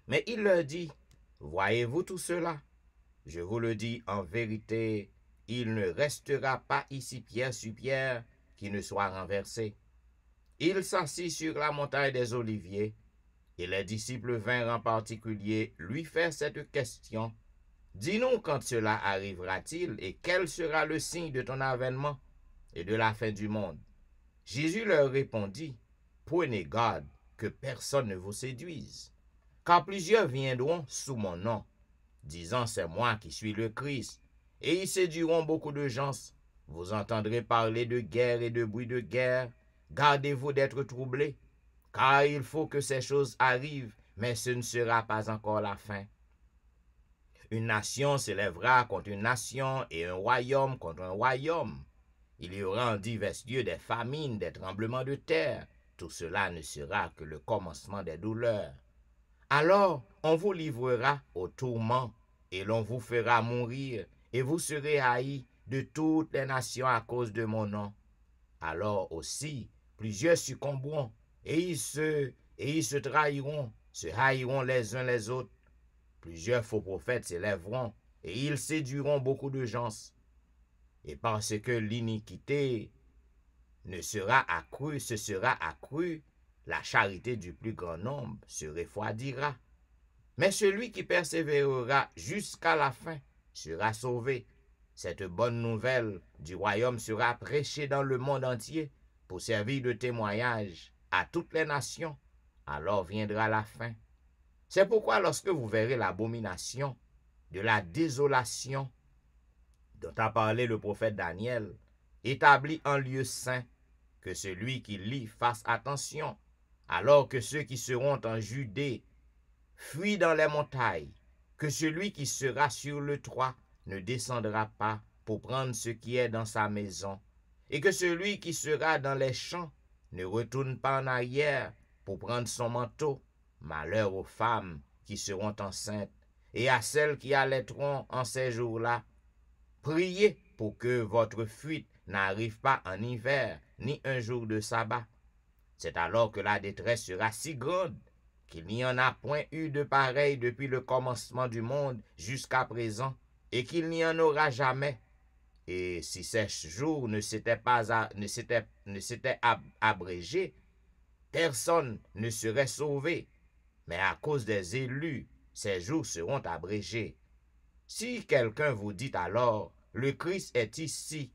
Mais il leur dit, voyez-vous tout cela? Je vous le dis en vérité, il ne restera pas ici pierre sur pierre qui ne soit renversé. Il s'assit sur la montagne des Oliviers, et les disciples vinrent en particulier lui faire cette question. Dis-nous quand cela arrivera-t-il et quel sera le signe de ton avènement et de la fin du monde? Jésus leur répondit, prenez garde que personne ne vous séduise, car plusieurs viendront sous mon nom, disant c'est moi qui suis le Christ, et ils séduiront beaucoup de gens. Vous entendrez parler de guerre et de bruit de guerre. Gardez-vous d'être troublés, car il faut que ces choses arrivent, mais ce ne sera pas encore la fin. Une nation s'élèvera contre une nation et un royaume contre un royaume. Il y aura en divers lieux des famines, des tremblements de terre. Tout cela ne sera que le commencement des douleurs. Alors on vous livrera au tourment et l'on vous fera mourir et vous serez haïs de toutes les nations à cause de mon nom. Alors aussi plusieurs succomberont et ils se trahiront, se haïront les uns les autres. Plusieurs faux prophètes s'élèveront et ils séduiront beaucoup de gens. Et parce que l'iniquité ne sera accrue, ce sera accrue, la charité du plus grand nombre se refroidira. Mais celui qui persévérera jusqu'à la fin sera sauvé. Cette bonne nouvelle du royaume sera prêchée dans le monde entier pour servir de témoignage à toutes les nations. Alors viendra la fin. C'est pourquoi lorsque vous verrez l'abomination de la désolation dont a parlé le prophète Daniel, établi en lieu saint, que celui qui lit fasse attention, alors que ceux qui seront en Judée fuient dans les montagnes, que celui qui sera sur le toit ne descendra pas pour prendre ce qui est dans sa maison, et que celui qui sera dans les champs ne retourne pas en arrière pour prendre son manteau. Malheur aux femmes qui seront enceintes et à celles qui allaiteront en ces jours-là. Priez pour que votre fuite n'arrive pas en hiver, ni un jour de sabbat. C'est alors que la détresse sera si grande qu'il n'y en a point eu de pareil depuis le commencement du monde jusqu'à présent, et qu'il n'y en aura jamais. Et si ces jours ne s'étaient abrégés, personne ne serait sauvé. Mais à cause des élus, ces jours seront abrégés. Si quelqu'un vous dit alors, le Christ est ici,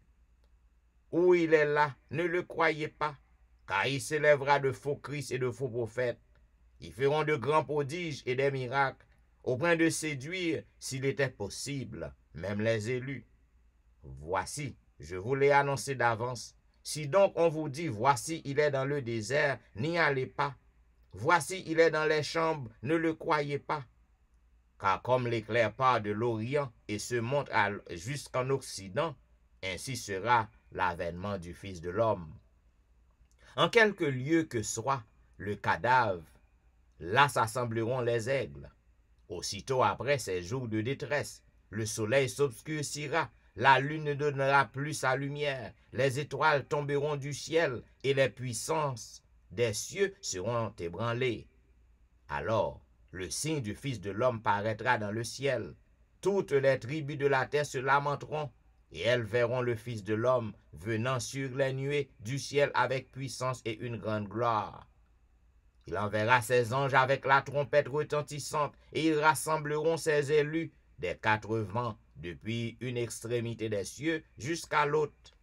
ou il est là, ne le croyez pas, car il s'élèvera de faux Christ et de faux prophètes. Ils feront de grands prodiges et des miracles, au point de séduire, s'il était possible, même les élus. Voici, je vous l'ai annoncé d'avance. Si donc on vous dit, voici, il est dans le désert, n'y allez pas. Voici, il est dans les chambres, ne le croyez pas. Car comme l'éclair part de l'Orient et se monte jusqu'en Occident, ainsi sera l'avènement du Fils de l'homme. En quelque lieu que soit le cadavre, là s'assembleront les aigles. Aussitôt après ces jours de détresse, le soleil s'obscurcira, la lune ne donnera plus sa lumière, les étoiles tomberont du ciel et les puissances des cieux seront ébranlées. Alors, le signe du Fils de l'homme paraîtra dans le ciel. Toutes les tribus de la terre se lamenteront, et elles verront le Fils de l'homme venant sur les nuées du ciel avec puissance et une grande gloire. Il enverra ses anges avec la trompette retentissante, et ils rassembleront ses élus des 4 vents, depuis une extrémité des cieux jusqu'à l'autre.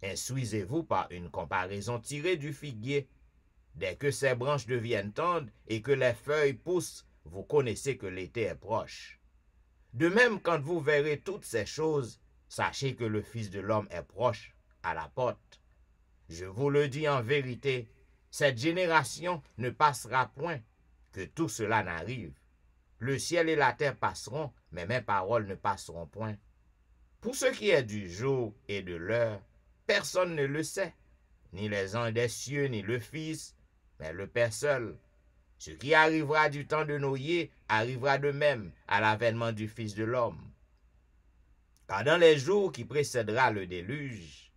Instruisez-vous par une comparaison tirée du figuier. Dès que ses branches deviennent tendres et que les feuilles poussent, vous connaissez que l'été est proche. De même, quand vous verrez toutes ces choses, sachez que le Fils de l'homme est proche à la porte. Je vous le dis en vérité, cette génération ne passera point que tout cela n'arrive. Le ciel et la terre passeront, mais mes paroles ne passeront point. Pour ce qui est du jour et de l'heure, personne ne le sait, ni les anges des cieux, ni le Fils, mais le Père seul. Ce qui arrivera du temps de Noé arrivera de même à l'avènement du Fils de l'homme. Car dans les jours qui précédera le déluge,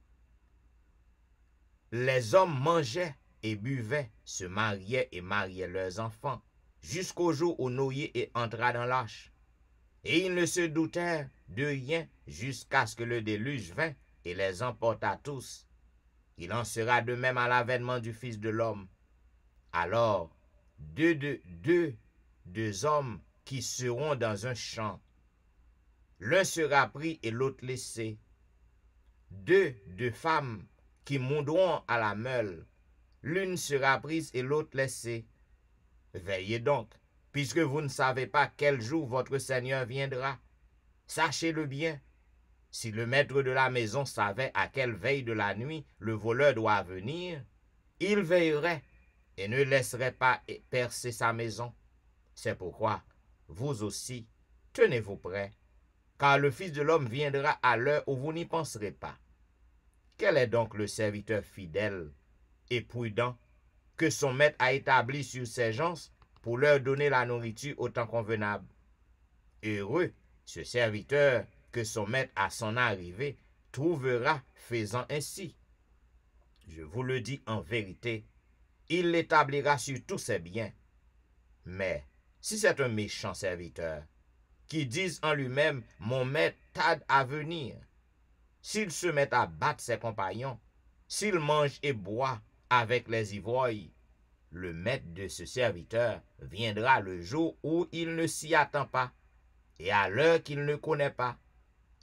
les hommes mangeaient et buvaient, se mariaient et mariaient leurs enfants, jusqu'au jour où Noé entra dans l'arche. Et ils ne se doutèrent de rien jusqu'à ce que le déluge vînt et les emporta tous. Il en sera de même à l'avènement du Fils de l'homme. Alors, deux hommes qui seront dans un champ, l'un sera pris et l'autre laissé. Deux femmes qui moudront à la meule, l'une sera prise et l'autre laissée. Veillez donc, puisque vous ne savez pas quel jour votre Seigneur viendra. Sachez-le bien. Si le maître de la maison savait à quelle veille de la nuit le voleur doit venir, il veillerait et ne laisserait pas percer sa maison. C'est pourquoi, vous aussi, tenez-vous prêts, car le Fils de l'homme viendra à l'heure où vous n'y penserez pas. Quel est donc le serviteur fidèle et prudent que son maître a établi sur ses gens pour leur donner la nourriture au temps convenable? Heureux ce serviteur que son maître à son arrivée trouvera faisant ainsi. Je vous le dis en vérité, il l'établira sur tous ses biens. Mais si c'est un méchant serviteur qui dise en lui-même, mon maître tarde à venir, s'il se met à battre ses compagnons, s'il mange et boit avec les ivrognes, le maître de ce serviteur viendra le jour où il ne s'y attend pas, et à l'heure qu'il ne connaît pas.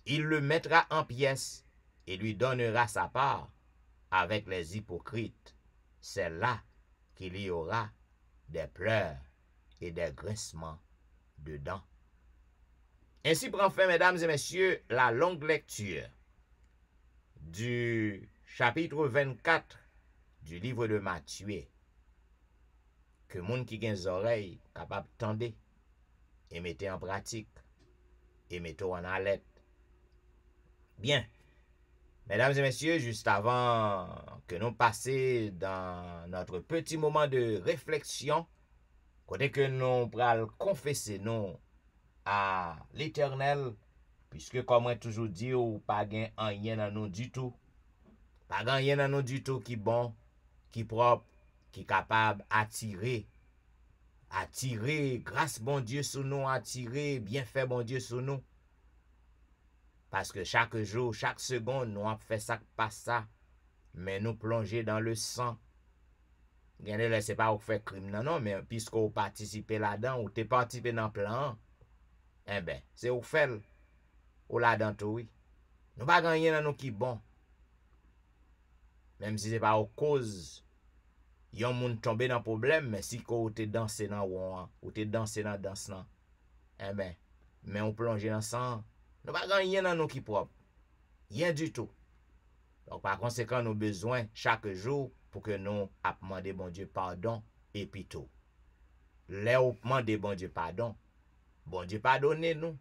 Il le mettra en pièces et lui donnera sa part avec les hypocrites. C'est là qu'il y aura des pleurs et des grincements de dents. Ainsi prend fin, mesdames et messieurs, la longue lecture du chapitre 24 du livre de Matthieu. Que moun qui gen oreilles capable tendre et mettez en pratique et mettez en alerte. Bien, mesdames et messieurs, juste avant que nous passions dans notre petit moment de réflexion, côté que nous pral confesser nous à l'Éternel, puisque comme on toujours dit, ou pas gen rien dans nous du tout, pas gen rien dans nous du tout qui bon, qui propre, qui capable attirer grâce bon Dieu sur nous, attirer bienfait bon Dieu sur nous. Parce que chaque jour, chaque seconde, nous avons fait ça, pas ça, mais nous plonger dans le sang. Ce n'est pas vous faire crime, non, mais puisque vous participez là-dedans, ou vous participez dans le plan, eh bien, c'est vous faire, ou là-dedans tout, oui. Nous pas gagner dans nous qui bon. Même si ce n'est pas aux cause, yon moun tombe dans problème, mais si vous te dansé dans ou te dansé dans danse, eh bien, mais on plonge dans le sang, nous pas gagner dans nous qui propre. Rien du tout. Donc, par conséquent, nous avons besoin chaque jour pour que nous demandions bon Dieu pardon et puis tout. Les ou demander bon Dieu pardon pardonnez nous.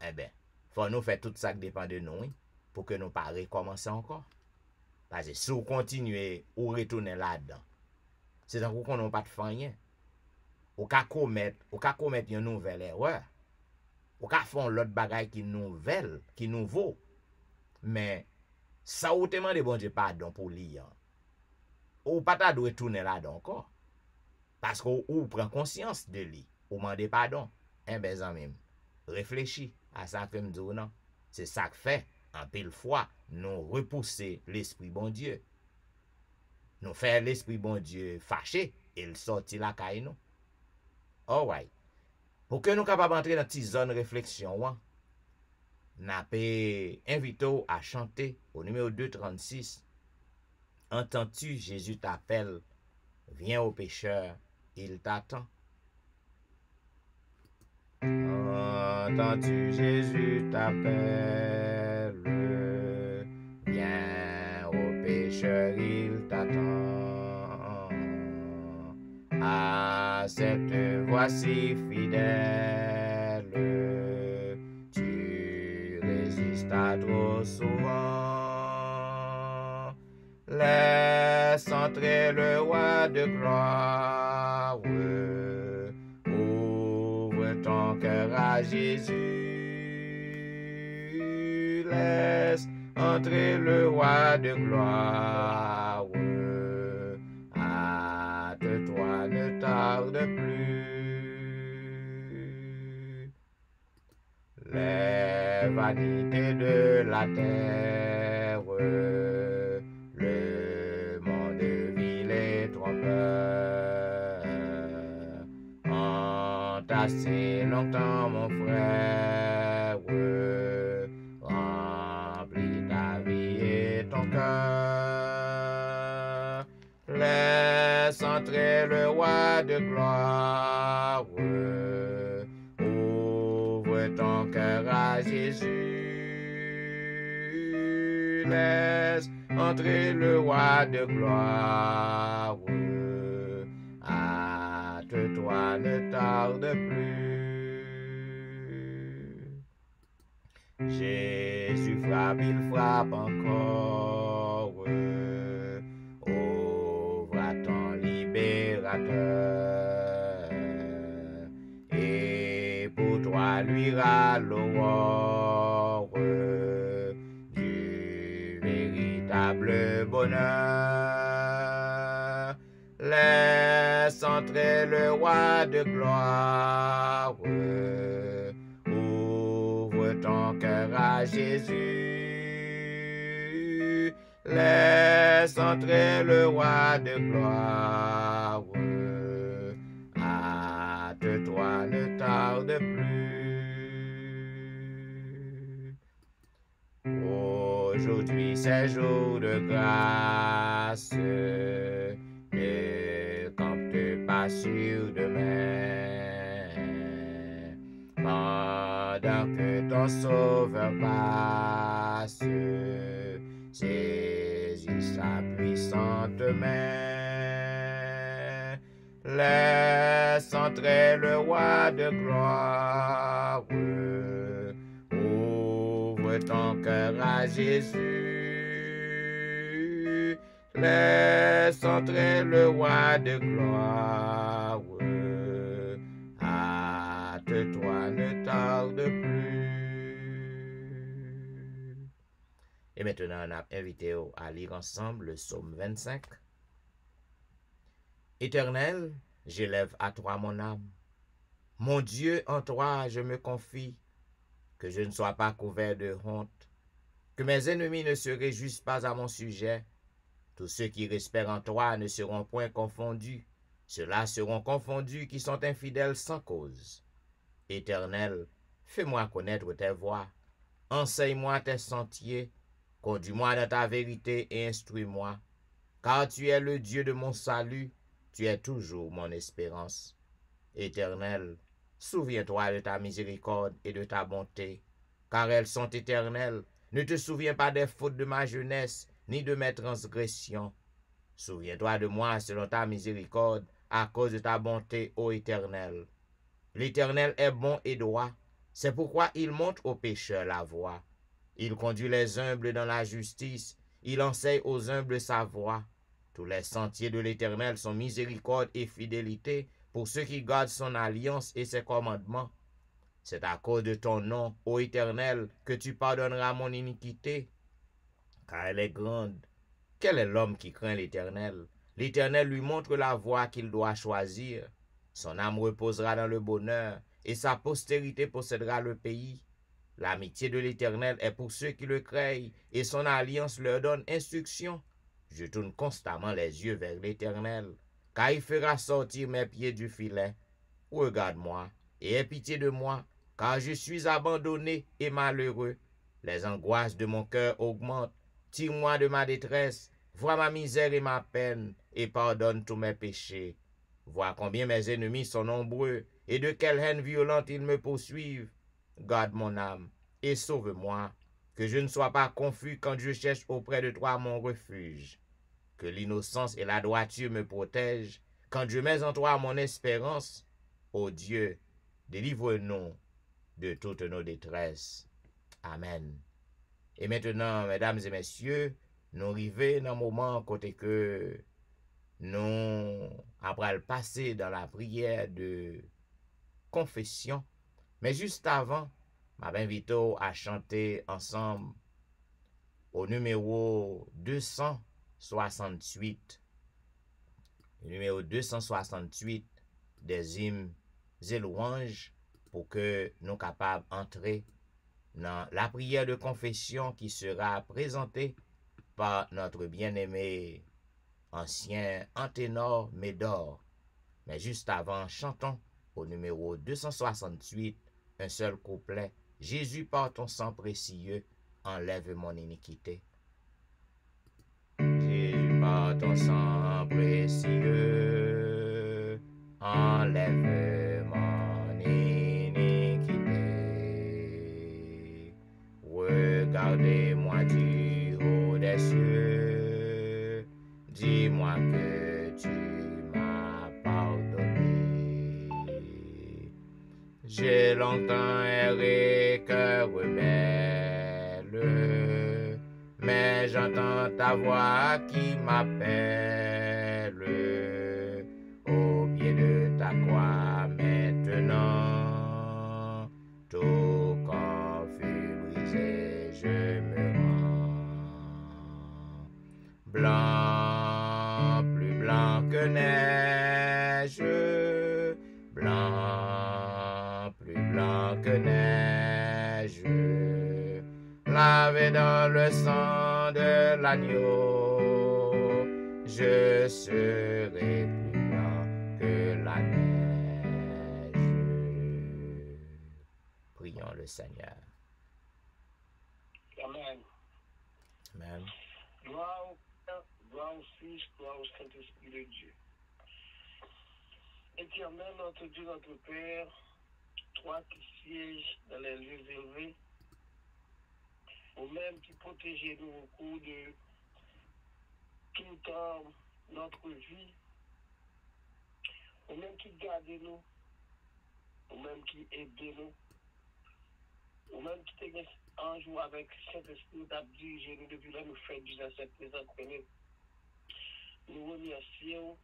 Eh bien, faut nous faire tout ça qui dépend de nous, pour que nous ne pas recommencer encore. Parce que si vous continuez ou retournez là-dedans, c'est un coup qu'on n'a pas de rien. Ou qu'à commettre une nouvelle erreur. Ou qu'à faire l'autre bagaille qui nouvelle, qui nouveau. Mais ça ou te demande bon Dieu pardon pour lire. Ou pas ta doit tourner là-dedans encore. Parce qu'on prend conscience de lui. Ou demande pardon. Eh bien, amis, réfléchis à ça que me dit non. C'est ça que fait, en pile fois, nous repousser l'esprit bon Dieu. Nous faire l'esprit bon Dieu fâché, et il sortit la caille nous. Alright. Pour que nous capables d'entrer dans cette zone de réflexion, n'a pas invité à chanter au numéro 236. Entends-tu, Jésus t'appelle, viens au pécheur, il t'attend. Entends-tu Jésus t'appelle? Viens au pécheur, il t'attend. À cette voix si fidèle, tu résistes à trop souvent. Laisse entrer le roi de gloire. Ouvre ton cœur à Jésus. Laisse entrer le roi de gloire. Hâte-toi, ne tarde plus. Les vanités de la terre, le monde vil et trompeur, ont assez longtemps, mon frère, rempli ta vie et ton cœur. Laisse entrer le roi de gloire. Ouvre ton cœur à Jésus. Laisse entrer le roi de gloire. Hâte-toi, ne tarde plus. Jésus frappe, il frappe encore. Ouvre à ton libérateur. Et pour toi luira l'aurore du véritable bonheur. Laisse entrer le roi de gloire. Ouvre ton cœur à Jésus. Laisse entrer le roi de gloire. Hâte-toi, ne tarde plus. Aujourd'hui c'est jour de grâce. Ne compte pas sur demain. Pendant que ton sauveur passe, saisis sa puissante main. Laisse entrer le roi de gloire. Ouvre ton cœur à Jésus. Laisse entrer le roi de gloire. Hâte-toi, ne tarde plus. Et maintenant, on a invité à lire ensemble le psaume 25. Éternel, j'élève à toi mon âme. Mon Dieu, en toi je me confie, que je ne sois pas couvert de honte, que mes ennemis ne se réjouissent pas à mon sujet. Tous ceux qui espèrent en toi ne seront point confondus. Ceux-là seront confondus qui sont infidèles sans cause. Éternel, fais-moi connaître tes voies. Enseigne-moi tes sentiers. Conduis-moi dans ta vérité et instruis-moi. Car tu es le Dieu de mon salut. Tu es toujours mon espérance. Éternel, souviens-toi de ta miséricorde et de ta bonté, car elles sont éternelles. Ne te souviens pas des fautes de ma jeunesse, ni de mes transgressions. Souviens-toi de moi selon ta miséricorde, à cause de ta bonté, ô Éternel. L'Éternel est bon et droit, c'est pourquoi il montre aux pécheurs la voie. Il conduit les humbles dans la justice, il enseigne aux humbles sa voie. Tous les sentiers de l'Éternel sont miséricorde et fidélité pour ceux qui gardent son alliance et ses commandements. C'est à cause de ton nom, ô Éternel, que tu pardonneras mon iniquité, car elle est grande. Quel est l'homme qui craint l'Éternel? L'Éternel lui montre la voie qu'il doit choisir. Son âme reposera dans le bonheur, et sa postérité possédera le pays. L'amitié de l'Éternel est pour ceux qui le craignent, et son alliance leur donne instruction. Je tourne constamment les yeux vers l'Éternel, car il fera sortir mes pieds du filet. Regarde-moi, et aie pitié de moi, car je suis abandonné et malheureux. Les angoisses de mon cœur augmentent. Tire-moi de ma détresse, vois ma misère et ma peine, et pardonne tous mes péchés. Vois combien mes ennemis sont nombreux, et de quelle haine violente ils me poursuivent. Garde mon âme et sauve-moi, que je ne sois pas confus quand je cherche auprès de toi mon refuge. Que l'innocence et la droiture me protègent, quand je mets en toi mon espérance. Ô Dieu, délivre-nous de toutes nos détresses. Amen. Et maintenant, mesdames et messieurs, nous arrivons dans un moment côté que nous après le passer dans la prière de confession. Mais juste avant, je m'invite à chanter ensemble au numéro 268. Le numéro 268 des hymnes et louanges pour que nous soyons capables d'entrer dans la prière de confession qui sera présentée par notre bien-aimé ancien Anténor Médor. Mais juste avant, chantons au numéro 268 un seul couplet. Jésus, par ton sang précieux, enlève mon iniquité. Jésus, par ton sang précieux, enlève mon iniquité. Regardez-moi du haut des cieux, dis-moi que tu m'as pardonné. J'ai longtemps erré, cœur rebelle, mais j'entends ta voix qui m'appelle. Au pied de ta croix maintenant, tout corps fut brisé, je me rends. Blanc, plus blanc que neige, blanc, plus blanc que neige, lavé dans le sang de l'agneau, je serai plus blanc que la neige. Prions le Seigneur. Amen. Amen. Gloire au Père, gloire au Fils, gloire au Saint-Esprit de Dieu. Éternel, notre Dieu, notre Père, toi qui sièges dans les lieux élevés, vous-même qui protégez nous au cours de toute notre vie, vous-même qui gardez nous, vous-même qui aidez nous, vous-même qui t'es un jour avec Saint-Esprit t'a dirigé nous depuis là, nous faisons du cette présence nous remercions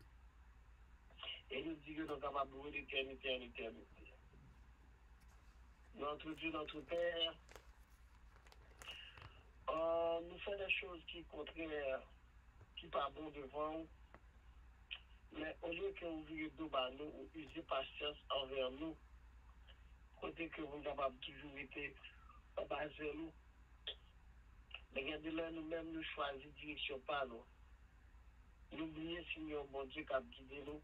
et nous disons que nous sommes capables d'éternité en éternité. Notre Dieu, notre Père, nous faisons des choses qui sont contraires, qui ne sont pas bon devant nous, mais au lieu que vous vivez de nous, vous usez patience envers nous, côté que vous n'avez pas toujours été basé nous. Mais regardez-là, nous-mêmes, nous choisissons direction par nous. N'oubliez, Seigneur, mon Dieu, qui a guidé nous.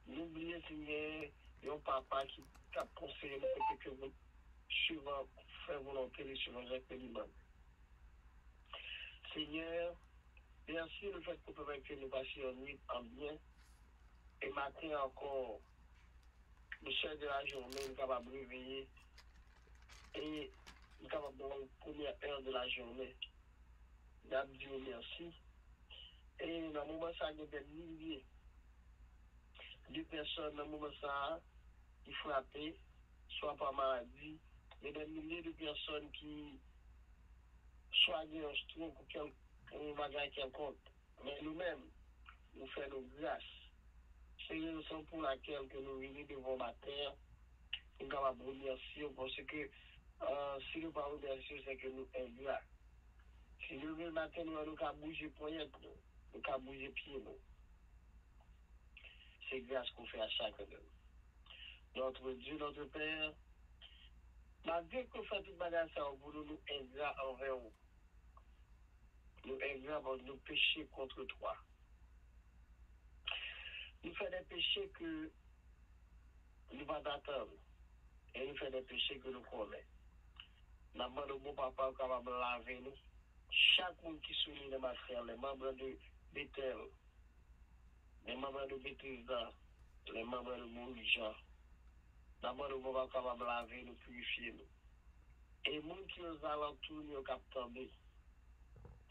N'oubliez, Seigneur, mon papa qui a conseillé nous, que vous suivant, faire volonté de suivre Jacques lui-même. Seigneur, merci le fait que vous pouvez que nous passions en nuit en bien. Et matin encore, le chef de la journée, nous sommes capables de réveiller. Et nous sommes capables de la première heure de la journée. Nous avons dit merci. Et dans le moment ça, il y a des milliers de personnes dans le moment ça qui frappent, soit par maladie. Il y a des milliers de personnes qui soit un stroke ou un bagage quelconque. Mais nous-mêmes, nous faisons nos grâces. C'est une raison pour laquelle que nous venons devant la terre. Nous sommes capables de remercier parce que si nous ne pas remercier, c'est que nous sommes ingrats. Si nous le matin, nous avons bougé poignet, nous avons bougé pied. C'est grâce qu'on fait à chacun de nous. Notre Dieu, notre Père, malgré qu'on fait tout bagage ça, pour nous ingrats envers vous. Nous ingrats pour nous pécher contre toi. Nous faisons des péchés que nous ne pas d'attendre. Et nous faisons des péchés que nous connaissons. Nous avons le bon papa capable de laver nous. Chaque monde qui sourit les matières, les membres de Bethel, les membres de Bethesda, les membres de Mourijan, D'abord, nous sommes capables de laver, nous purifier. Et les gens qui nous alentours, nous sommes capables de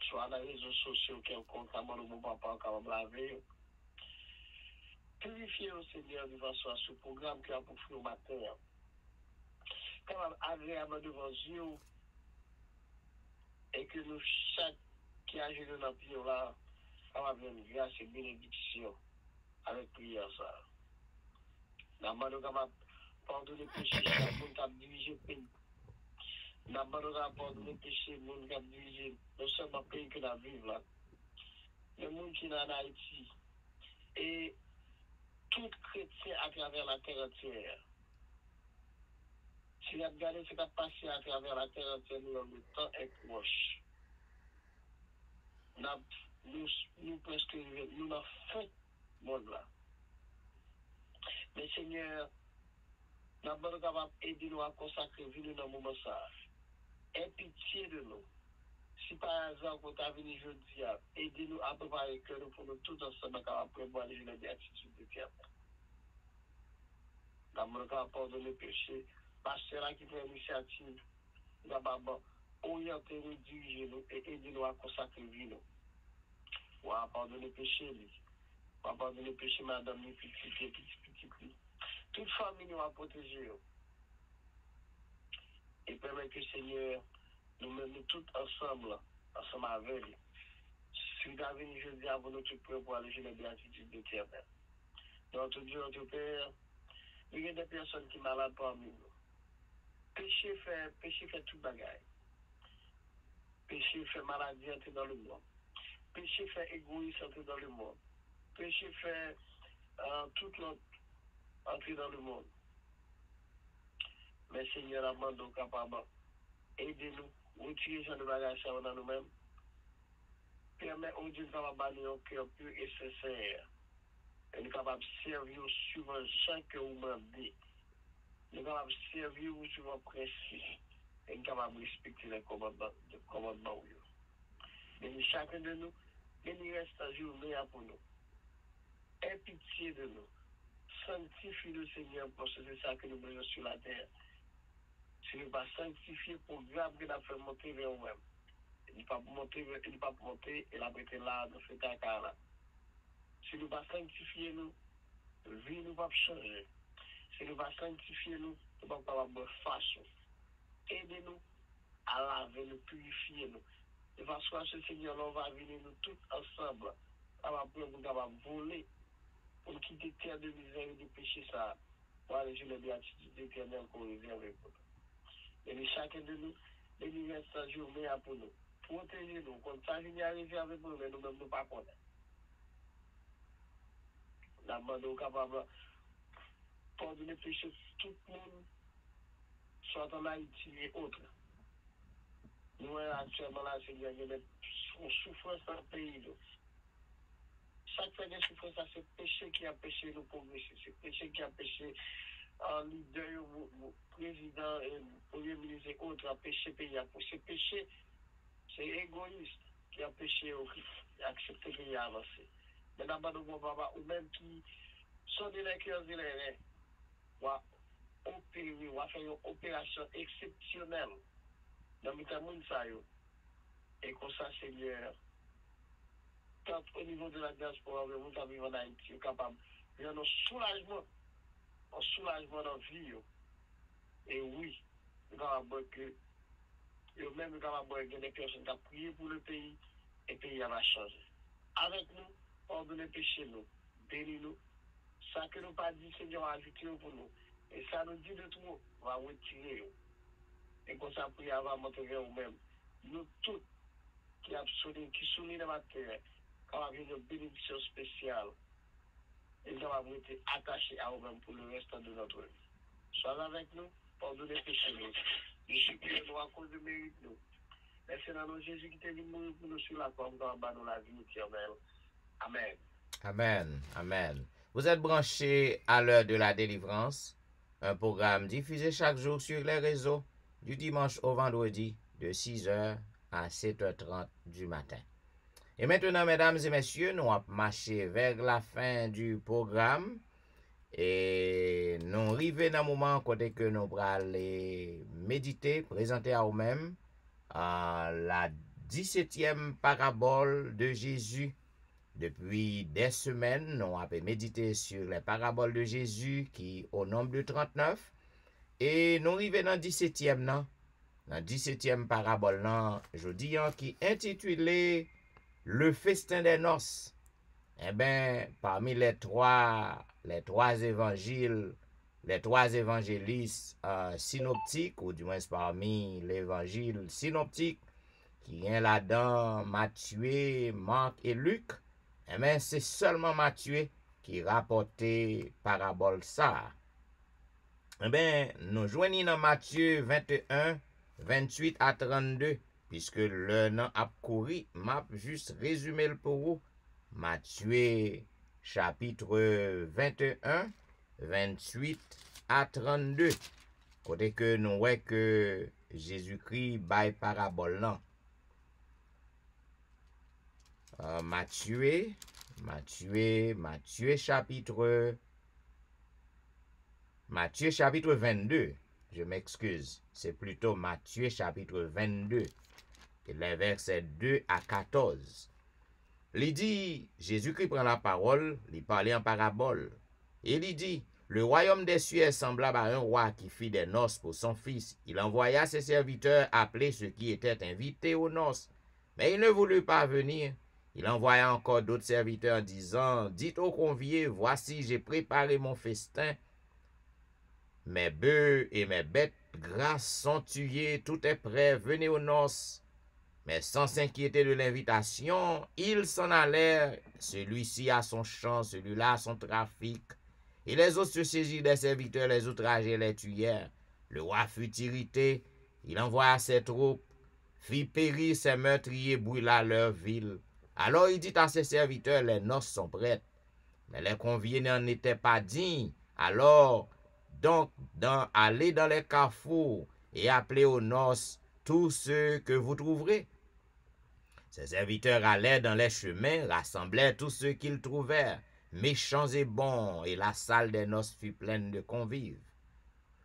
soit dans les réseaux sociaux, quelconque, d'abord, nous sommes pas capables de laver. Purifier au Seigneur de façon à ce programme qui a pour faire au matin. Comme agréable devant Dieu, et que nous, chaque qui a géré dans le pied là, on va bien grâce et bénédiction avec prière ça. D'abord, nous sommes pardonner péché, chaque monde qui a dirigé le pays. D'abord, nous avons pardonné péché, le monde qui a dirigé, non seulement le pays que nous vivons là, le monde qui est en Haïti, et tout chrétien à travers la terre entière. Si vous regardez ce qui a passé à travers la terre entière, le temps est proche. Nous presque, nous n'avons fait ce monde-là. Mais Seigneur, nous sommes capables d'aider nous à consacrer vie dans le moment ça. Aie pitié de nous. Si par exemple, vous avez venu jeudi, aidez-nous à préparer que nous pour nous tous ensemble capables de prévoir les journées d'attitude de terre. Nous sommes capables de pardonner le péché. Pasteur qui prend l'initiative, nous avons orienté nous, diriger nous et aider nous à consacrer vie nous. Ou à pardonner le péché, ou à pardonner le péché, madame, petit. Toute famille nous a protégé. Et permet que Seigneur, nous-mêmes, nous tous ensemble avec lui. Si vous avez venu jeudi avant nous tous prêts pour aller les béatitudes de l'éternel. Notre Dieu, notre Père, il y a des personnes qui sont malades parmi nous. Péché fait tout bagaille. Péché fait maladie entrer dans le monde. Péché fait égoïsme entrer dans le monde. Péché fait tout l'autre entrer dans le monde. Mais Seigneur, amène-nous capable. Aidez-nous. Retirer ce bagage dans nous-mêmes. Permet au Dieu de nous un cœur pur et sincère. Et nous sommes capables de servir suivant chaque moment. Nous sommes capables de servir suivant précis. Et nous sommes capables de respecter les commandements. Mais chacun de nous, il reste un jour meilleur pour nous. Aie pitié de nous. Sanctifie le Seigneur parce que c'est ça que nous besoin sur la terre. Si nous ne pas sanctifier pour grave que nous avons fait monter vers nous-mêmes. Il ne pas monter et la mettre là dans ce cas-là. Si nous ne pas sanctifier nous, vie nous va changer. Si nous ne pas sanctifier nous, nous ne pas avoir façon. Aidez-nous à laver, nous purifier nous. De façon à ce Seigneur, on va venir nous tous ensemble. On va voler pour quitter terre de misère et de péché ça. Pour aller sur les béatitudes éternelles qu'on réserve pour nous. Et chacun de nous, il reste un jour meilleur pour nous. Protégez-nous. Quand ça vient arriver avec nous, mais nous-mêmes nous pas connaître. Nous sommes capables de pardonner péché tout le monde, soit en Haïti et autres. Nous, actuellement, là, c'est qu'il y a des souffrances dans le pays. Chaque fois des souffrances, c'est péché qui a péché nous progresser. C'est péché qui a péché un leader, président, premier ministre et autres a péché pays. C'est péché, c'est égoïste qui a péché accepter le pays avancer. Mais d'abord, nous papa, ou même qui sont des cœurs et les reins, ou va faire une opération exceptionnelle dans le monde ça et comme ça Seigneur tant au niveau de la diaspora où nous vivons en Haïti capable de un soulagement dans la vie et oui nous avons que même nous avons des personnes qui ont prié pour le pays et le pays va changer avec nous pardonnez péché nous bénis-nous ça que nous pas dit Seigneur ajouter pour nous et ça nous dit de tout va retirer et comme ça prière va monter vers nous-mêmes nous tous qui soumis dans la terre, qui va avoir une bénédiction spéciale, et qui va être attaché à nous-mêmes pour le reste de notre vie. Sois avec nous, pardonnez les péchés. Je suis prié nous à cause de mérite nous. Merci dans nos Jésus qui t'est venu mourir pour nous sur la croix, dans la vie éternelle. Amen. Amen. Amen. Vous êtes branchés à l'heure de la délivrance, un programme diffusé chaque jour sur les réseaux, du dimanche au vendredi, de 6h à 7h30 du matin. Et maintenant, mesdames et messieurs, nous allons marcher vers la fin du programme. Et nous arrivons dans un moment côté que nous allons méditer, présenter à nous-mêmes la 17e parabole de Jésus. Depuis des semaines, nous avons médité sur les paraboles de Jésus qui au nombre de 39. Et nous arrivons dans 17e, non? Dans 17e parabole, non, je dis qui est intitulé Le festin des noces. Eh bien, parmi les trois évangiles, les trois évangélistes synoptiques, ou du moins parmi l'évangile synoptique, qui est là-dedans Matthieu, Marc et Luc, eh bien, c'est seulement Matthieu qui rapportait parabole ça. Eh bien, nous joignons dans Matthieu 21, 28 à 32, puisque le nom a couru, m'a juste résumé le pour vous. Matthieu chapitre 21, 28 à 32. Côté que nous voyons que Jésus-Christ baille parabole là. Matthieu chapitre 22. Je m'excuse. C'est plutôt Matthieu chapitre 22. Et les versets 2 à 14. Il dit, Jésus-Christ prend la parole, il parlait en parabole. Et il dit, le royaume des cieux est semblable à un roi qui fit des noces pour son fils. Il envoya ses serviteurs appeler ceux qui étaient invités aux noces. Mais ils ne voulurent pas venir. Il envoya encore d'autres serviteurs en disant, dites aux conviés, voici j'ai préparé mon festin. Mes bœufs et mes bêtes grasses sont tués, tout est prêt, venez aux noces. Mais sans s'inquiéter de l'invitation, ils s'en allèrent, celui-ci a son champ, celui-là a son trafic. Et les autres se saisirent des serviteurs, les outragèrent, les tuèrent. Le roi fut irrité, il envoya ses troupes, fit périr ses meurtriers, brûla leur ville. Alors il dit à ses serviteurs, les noces sont prêtes. Mais les conviés n'en étaient pas dignes. Alors, donc, allez dans les carrefours et appelez aux noces tous ceux que vous trouverez. Ses serviteurs allèrent dans les chemins, rassemblèrent tous ceux qu'ils trouvèrent, méchants et bons, et la salle des noces fut pleine de convives.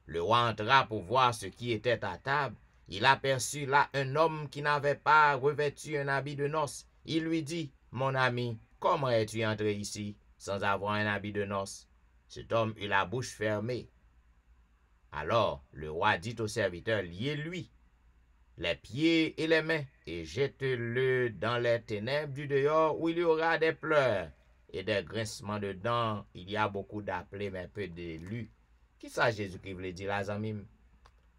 Le roi entra pour voir ce qui était à table. Il aperçut là un homme qui n'avait pas revêtu un habit de noces. Il lui dit, « Mon ami, comment es-tu entré ici sans avoir un habit de noces ?» Cet homme eut la bouche fermée. Alors le roi dit au serviteur, « Liez-lui les pieds et les mains, et jette-le dans les ténèbres du dehors, où il y aura des pleurs et des grincements de dents. Il y a beaucoup d'appelés, mais peu d'élus. » Qui ça Jésus-Christ voulait dire là, zamim?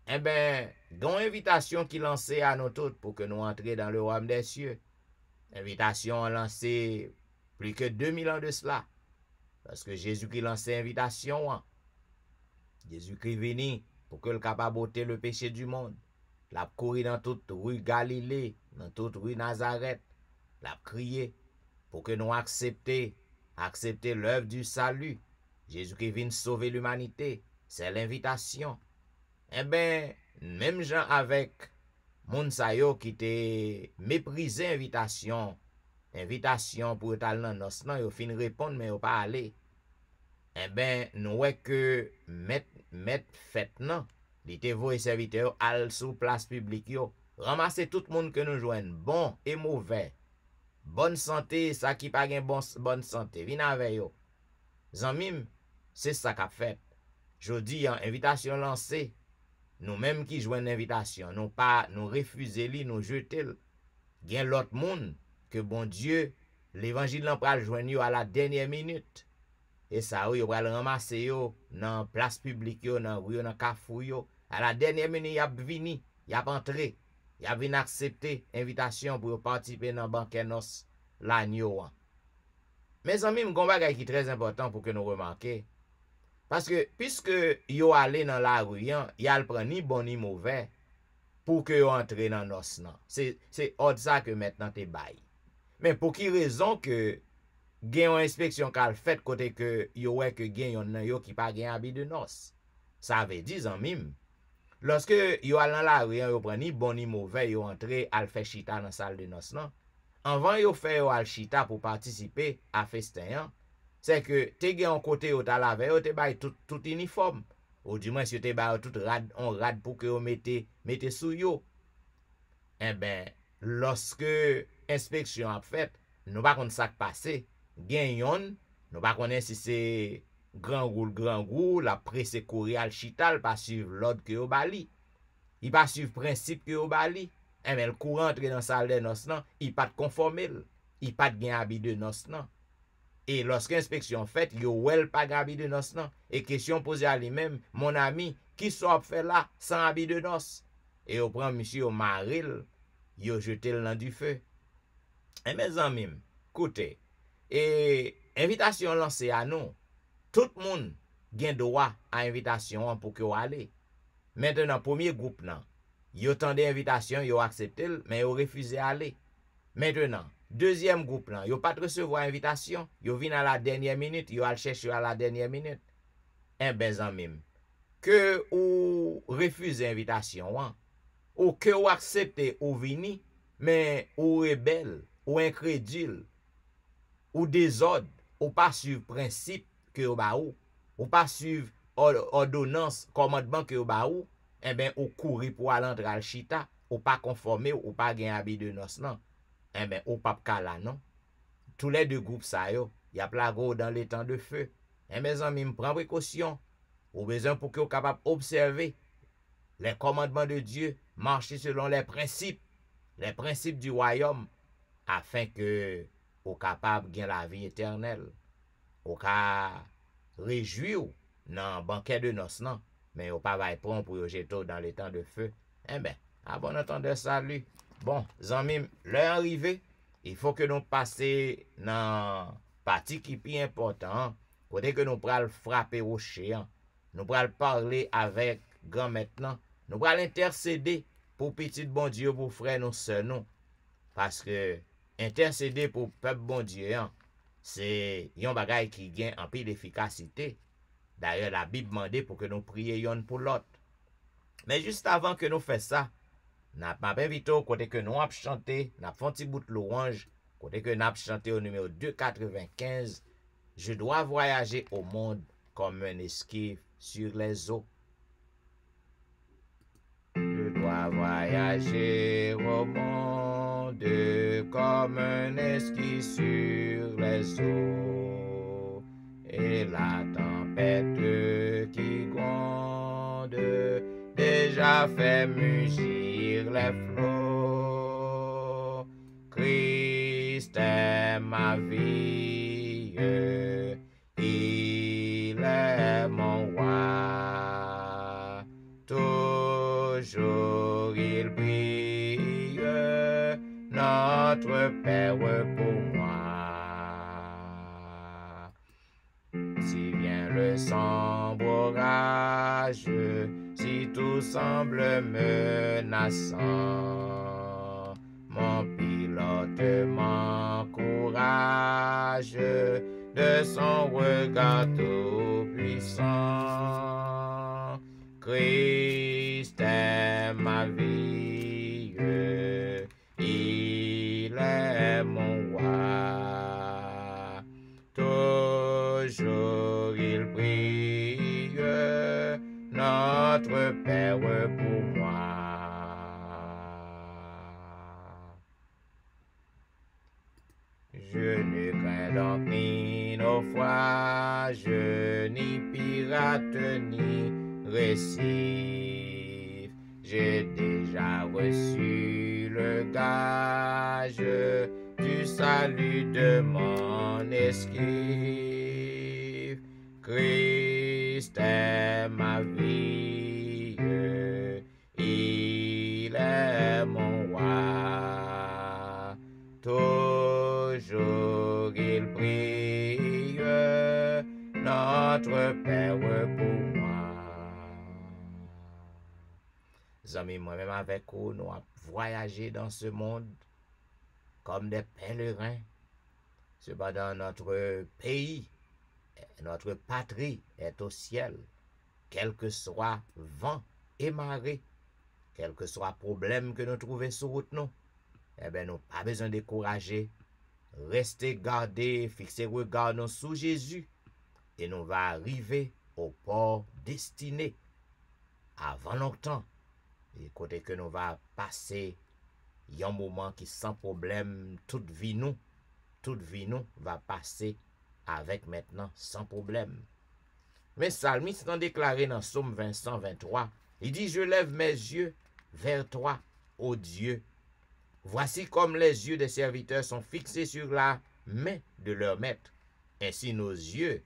Eh bien, dans invitation qui lançait à nous toutes pour que nous entrions dans le royaume des cieux. Invitation lancée plus que 2000 ans de cela. Parce que Jésus-Christ lançait invitation. Jésus-Christ venu pour que le capable ôter le péché du monde. L'a couru dans toute rue Galilée, dans toute rue Nazareth. L'a crié pour que nous accepter l'œuvre du salut. Jésus-Christ vient sauver l'humanité. C'est l'invitation. Eh bien, même gens avec moun sa yo qui te méprisé invitation pour aller dans nos nan, yo fin répondre mais yo pas aller. Eh bien, nous voyons que mettre fête nan, li te voye serviteur al sous place publique yo, ramasser tout le monde que nous joignent, bon et mauvais. Bonne santé, ça qui pas gen bonne santé, vin avec yo. Zanmim, c'est ça qu'a fait. Jodi, invitation lancée. Nous-mêmes qui jouons une invitation, nous refuser li, nous jeter. Gen l'autre monde que bon Dieu, l'évangile n'en pral joindre yo à la dernière minute. Et ça, yo pral ramasser yo dans place publique yo, dans rue, dans carrefour yo. À la dernière minute, y a vini, y a entré, y a vini accepter invitation pour participer dans banquet nos l'agneau. Mes amis, m'gon bagay qui très important pour que nous remarquions. Parce que, puisque yo allé dans la rue, y a le prend ni bon ni mauvais, pour que yo entre dans nos nan. C'est autre ça que maintenant te bail. Mais pour qui raison que gen yon inspection kal fait côté que yo wè que gen yon nan yo qui pas gen habit de noces. Ça veut dire en mime. Lorsque yo allé dans la rue, yo prend ni bon ni mauvais, yo entre al fait chita dans salle de noces nan. Avant yo fait yo al chita pour participer à festin, c'est que te gen un côté ou ta lave, ou te bay tout uniforme. Ou du moins, si te bay tout on rad pour que vous mettez sous yo. Eh ben, lorsque inspection a fait, nous pas connait ça qui passe. Gen yon, nous pas connait si c'est grand goul, la presse courir al chital, pas suivre l'ordre que yo bali. Il pas suivre principe que yo bali. Eh ben, le courant entre dans salle de noces nan, il pas conformer. Il pas gen habit de noces nan. Et lorsque inspection fait, yo wel pas habit de noces nan. Et question posée à lui-même, mon ami, qui soit fait là sans habit de noces? Et yo prend monsieur au maril, yo jeté le dans du feu. Et mes amis, écoutez, et invitation lancée à nous, tout le monde gen droit à invitation pour que vous allez. Maintenant, premier groupe nan, yo tende invitation, yo accepté, mais yo refusé aller. Maintenant, deuxième groupe là, yo pas recevoir invitation, yo vinn à la dernière minute, yo al chercher à la dernière minute. Eh ben zanmim, que ou refuse invitation, hein, ou que ou accepte ou vini, mais ou rebelle, ou incrédule, ou désordre, ou pas suivre principe que ou ba ou pas suivre ordonnance, commandement que ou ba ou, eh ben ou courir pour aller entrer al chita, ou pas conformer, ou pas gen habit de noces non. Eh ben, ou pas kala, non? Tous les deux groupes, ça yo, y a plago dans les temps de feu. Eh, mes amis, prends précaution. Ou besoin pour que vous capable observer les commandements de Dieu, marcher selon les principes du royaume, afin que vous capable de la vie éternelle. Ou ka réjouir dans banquet de noces, non? Mais ou pas va prendre pour jeter dans les temps de feu. Eh ben, à bon entendeur, salut. Bon, zanmim, l'heure arrivé, il faut que nous passions dans partie qui est plus important, côté que nous pral frapper au chien, nous pral parler avec grand maintenant, nous pral intercéder pour petit bon Dieu, pour frère nous sœurs nous, parce que intercéder pour peuple bon Dieu, c'est un bagage qui gagne en pile d'efficacité. D'ailleurs, la Bible demande pour que nous prions pour l'autre. Mais juste avant que nous fassions ça, n'a pas invité côté que nous avons chanté, n'a fait un petit bout de louange, côté que nous avons chanté au numéro 295. Je dois voyager au monde comme un esquif sur les eaux. Je dois voyager au monde comme un esquif sur les eaux. Et la tempête qui gronde déjà fait mugir les flots. Christ est ma vie, il est mon roi. Toujours il brille, notre Père pour moi. Si vient le sombre orage, si tout semble menaçant, mon pilote m'encourage de son regard tout-puissant. Christ est ma vie, il est mon roi. Toujours il prie, notre Père pour moi. Je ne crains donc ni naufrage, ni pirate, ni récif. J'ai déjà reçu le gage du salut de mon esquif. Christ est ma vie, il est mon roi. Toujours il prie, notre Père pour moi. Amis, moi-même avec vous, nous avons voyagé dans ce monde comme des pèlerins. Cependant, notre pays, notre patrie est au ciel. Quel que soit vent et marée, quel que soit problème que nous trouvons sur route, nous, eh bien, nous pas besoin de décourager. rester gardés, fixer regard nous sous Jésus, et nous va arriver au port destiné avant longtemps. Et côté que nous va passer un moment qui sans problème, toute vie nous va passer avec maintenant sans problème. Mais Psalmiste en déclaré dans Psaume 123, il dit, je lève mes yeux vers toi, ô Dieu. Voici comme les yeux des serviteurs sont fixés sur la main de leur maître. Ainsi nos yeux,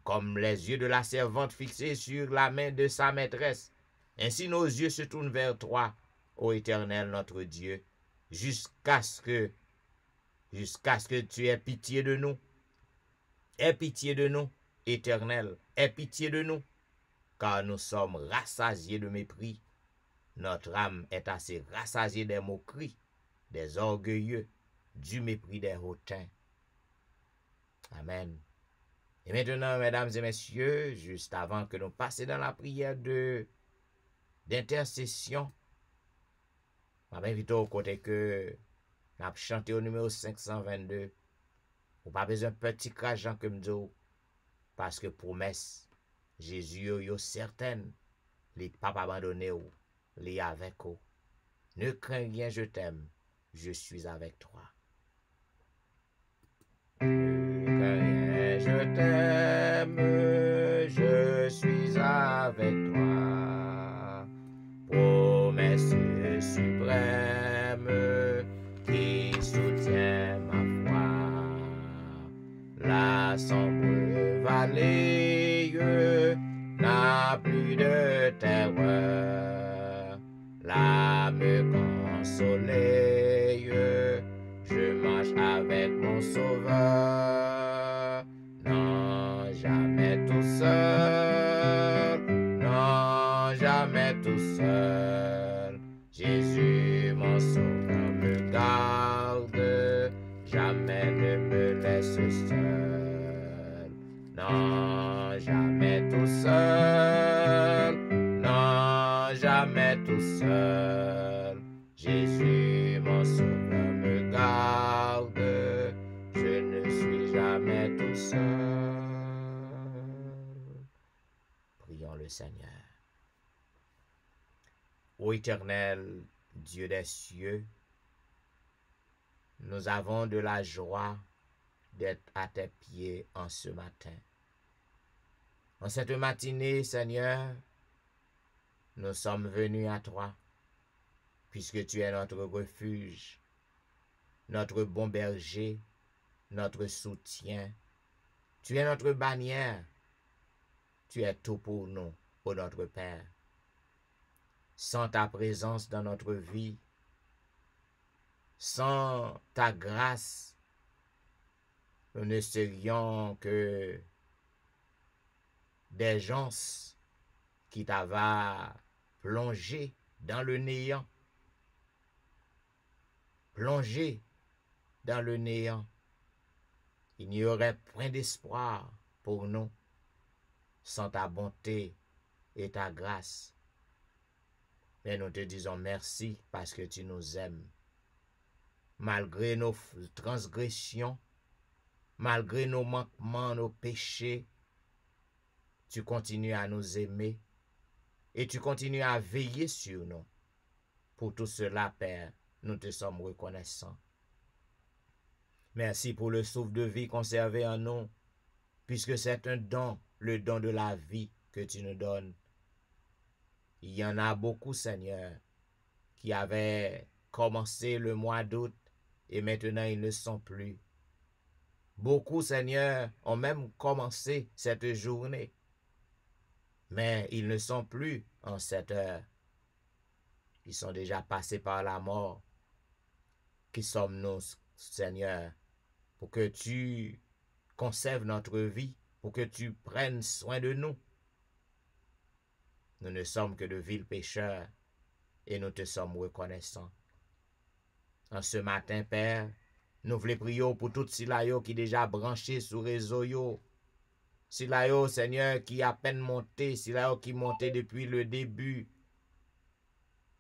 comme les yeux de la servante fixés sur la main de sa maîtresse. Ainsi nos yeux se tournent vers toi, ô Éternel notre Dieu, jusqu'à ce que tu aies pitié de nous. Aie pitié de nous, Éternel, aie pitié de nous, car nous sommes rassasiés de mépris. Notre âme est assez rassasiée des moqueries, des orgueilleux, du mépris des hautains. Amen. Et maintenant, mesdames et messieurs, juste avant que nous passions dans la prière d'intercession, je m'invite au côté que nous avons chanté au numéro 522. Ou pas besoin de petit crageant comme nous, parce que promesse, Jésus est certaine, il n'est pas abandonné, il est avec vous. Ne crains rien, je t'aime, je suis avec toi. Ne crains rien, je t'aime, je suis avec toi. Promesse suprême qui soutient ma foi. La sombre vallée n'a plus de terreur. L'âme consolée, je marche avec mon sauveur. Non, jamais tout seul. Non, jamais tout seul. Jésus, mon sauveur, me garde. Jamais ne me laisse seul. Non, jamais tout seul. Non, jamais tout seul. Jésus, mon sauveur, me garde. Je ne suis jamais tout seul. Prions le Seigneur. Ô Éternel, Dieu des cieux, nous avons de la joie d'être à tes pieds en ce matin. En cette matinée, Seigneur, nous sommes venus à toi, puisque tu es notre refuge, notre bon berger, notre soutien. Tu es notre bannière. Tu es tout pour nous, ô notre Père. Sans ta présence dans notre vie, sans ta grâce, nous ne serions que des gens qui t'avaient plongé dans le néant. Plongé dans le néant. Il n'y aurait point d'espoir pour nous sans ta bonté et ta grâce. Mais nous te disons merci parce que tu nous aimes. Malgré nos transgressions, malgré nos manquements, nos péchés, tu continues à nous aimer et tu continues à veiller sur nous. Pour tout cela, Père, nous te sommes reconnaissants. Merci pour le souffle de vie conservé en nous, puisque c'est un don, le don de la vie que tu nous donnes. Il y en a beaucoup, Seigneur, qui avaient commencé le mois d'août et maintenant ils ne sont plus. Beaucoup, Seigneur, ont même commencé cette journée, mais ils ne sont plus en cette heure. Ils sont déjà passés par la mort. Qui sommes-nous, Seigneur, pour que tu conserves notre vie, pour que tu prennes soin de nous? Nous ne sommes que de vils pécheurs et nous te sommes reconnaissants. En ce matin, Père, nous voulons prier pour tout Silayo qui est déjà branché sur le réseau. Silayo, Seigneur, qui a à peine monté, Silayo qui monté depuis le début.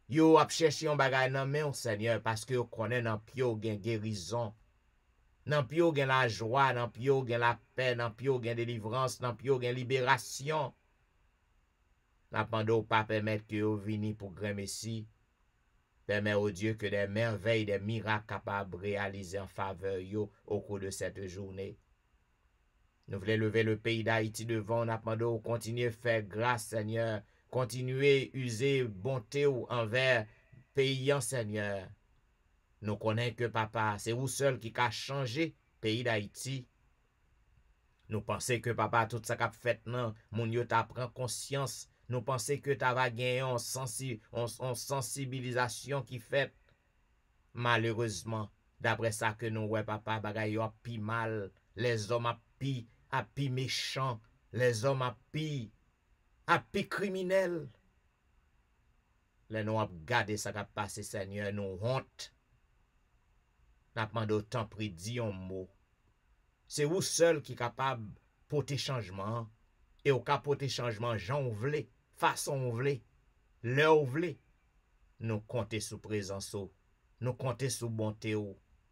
Yo a cherché un bagay nan men, Seigneur, parce que yo connaît dans pied gen guérison. Nan piyo gen la joie, nan piyo gen la paix, nan piyo gen délivrance, nan piyo gen libération. N'a pando pas permettre que vous vini pour grand Messie. Permet au Dieu que des merveilles, des miracles capables de réaliser en faveur yo au cours de cette journée. Nous voulons lever le pays d'Haïti devant, n'a pando continuer faire grâce, Seigneur. Continuer user bonté ou envers pays, Seigneur. Nous connaissons que papa, c'est vous seul qui a changé pays d'Haïti. Nous pensons que papa, tout ça qu'a fait, non, mon yo t'a prend conscience. Nous pensons que tu vas gagner une sensibilisation qui fait. Malheureusement, d'après ça que nous, ouais, papa, bagay yo a pi mal. Les hommes a pi méchants. Les hommes a pi criminels. Les nous a gardé ça qui a passé, Seigneur, nous honte. N'a pas d'autant pris dit un mot. C'est vous seul qui est capable de porter changement. Et au cas porter changement, j'en voulais, façon voulait, l'heure voulait. Nous comptons sous présence, nous comptons sous bonté,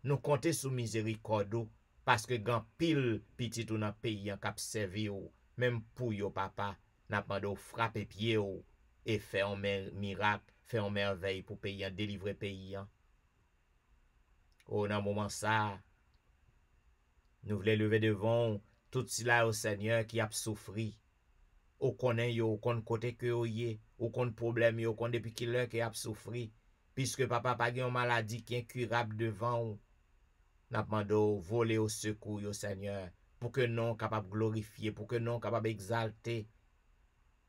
nous comptons sous miséricorde, parce que grand pile petit ou dans pays en cap servi, même pour yo papa, n'a pas de frapper pied et faire un miracle, faire un merveille pour pays, délivrer pays. Oh, dans moment ça, nous voulons lever devant tout cela au Seigneur qui a souffri. Ou connaît yo, ou connaît côté que yo yé, ou connaît problème yo, connaît depuis qu'il l'heure qui a souffri. Puisque papa pas une maladie qui est incurable devant ou. N'a demandé voler au secours yo Seigneur. Pour que non capable glorifier, pour que non capable exalter.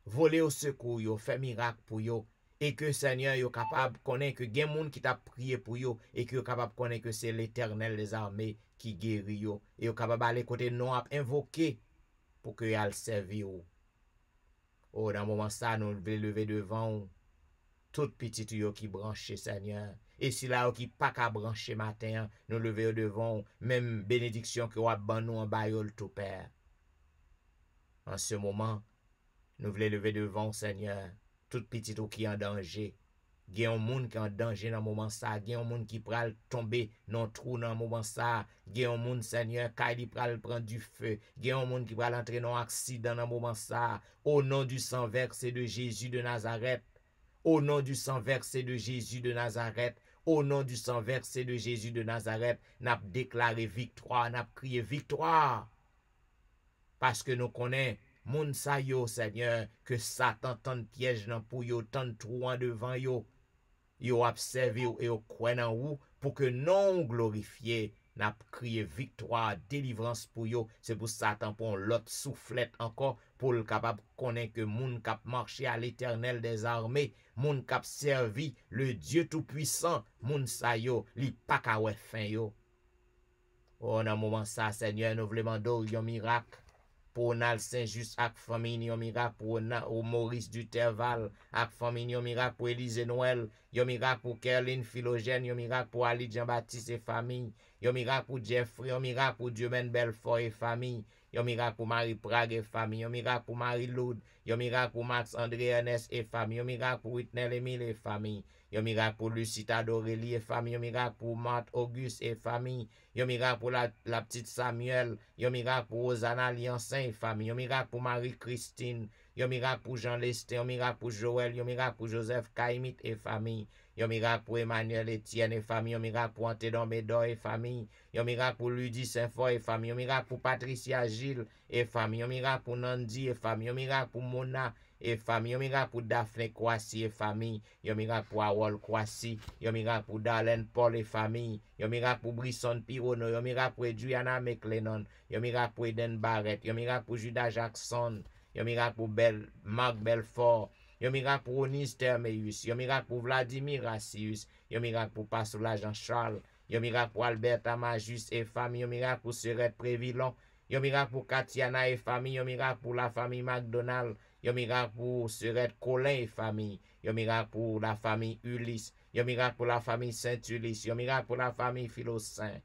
Voler au secours yo, faire miracle pour yo. Et que Seigneur yo capable connaître que gen moun qui t'a prié pour yo. Et que yo capable connaître que c'est l'Éternel des armées qui guérit yo. Et yo capable aller côté non à invoquer pour que yal servi yo. Oh, dans le moment ça, nous devons lever devant tout petit yo qui branche, Seigneur. Et si là, qui pas qu'à brancher matin, nous lever devant même bénédiction que wa ban nous en bayol tout Père. En ce moment, nous voulons lever devant, Seigneur, tout petit qui est en danger. Il y a un monde qui est en danger dans le moment ça. Il y a un monde qui pral tomber dans le trou dans le moment ça. Il y a un monde, Seigneur, qui pral prendre du feu. Il y a un monde qui pral entrer dans un accident dans le moment ça. Au nom du sang versé de Jésus de Nazareth. Au nom du sang versé de Jésus de Nazareth. Au nom du sang versé de Jésus de Nazareth. N'a déclaré victoire, n'a crié victoire. Parce que nous connaissons, moun sa yo, Seigneur, que Satan tente piège dans pour yo, tente trou en devant yo. Yo observe et yo croit en ou pour que non glorifié n'a crié victoire, délivrance pour yo. C'est pour Satan pour l'autre soufflette encore pour le capable connaître que moun cap marcher à l'Éternel des armées, moun cap servi le Dieu tout puissant, moun sa yo li pa ka wè fin yo. Oh, dans moment ça, Seigneur, nous voulons demander un miracle. Pour Nal Saint-Just ak famille, yon miracle pour Maurice Duterval ak famille, yon miracle pour Élise Noël, yon miracle pour Kerline Philogène, yon miracle pour Ali Jean-Baptiste et famille, yon miracle pour Jeffrey, yon miracle pour Dieumen Belfort et famille, yon miracle pour Marie Prague et famille, yon miracle pour Marie Loud, yon miracle pour Max André Ernest et famille, yon miracle pour Whitney Emile et famille, yon miracle pour Lucita Dorélie et famille, yon miracle pour Marthe Auguste et famille, yon miracle pour la petite Samuel, yon miracle pour Rosanna Liancin et famille, yon miracle pour Marie-Christine, yon miracle pour Jean Lesté, yon miracle pour Joël, yon miracle pour Joseph Kaimit et famille, yon miracle pour Emmanuel Etienne et famille, yon miracle pour Antédon Médor et famille, yon miracle pour Ludie Saint-Fort et famille, yon miracle pour Patricia Gilles et famille, yon miracle pour Nandi et famille, yon miracle pour Mona et famille, yon miracle pour Daphné Kwasi et famille, yon miracle pour Awol Kwasi, yon miracle pour Darlene Paul et famille, yon miracle pour Brisson Pirono, yon miracle pour Adriana McLennan, yon miracle pour Eden Barrett, yon miracle pour Judas Jackson, yon miracle pour Marc Belfort, yon miracle pour Onis Termeus, yon miracle pour Vladimir Rassius, yon miracle pour Pasteur Jean-Charles, yon miracle pour Albert Amajus et famille, yon miracle pour Serette Prévillon, yon miracle pour Katiana et famille, yon miracle pour la famille McDonald, yon miracle pour Serette Colin et famille, yon miracle pour la famille Ulysse, yon miracle pour la famille Saint-Ulysse, yon miracle pour la famille Philosaint.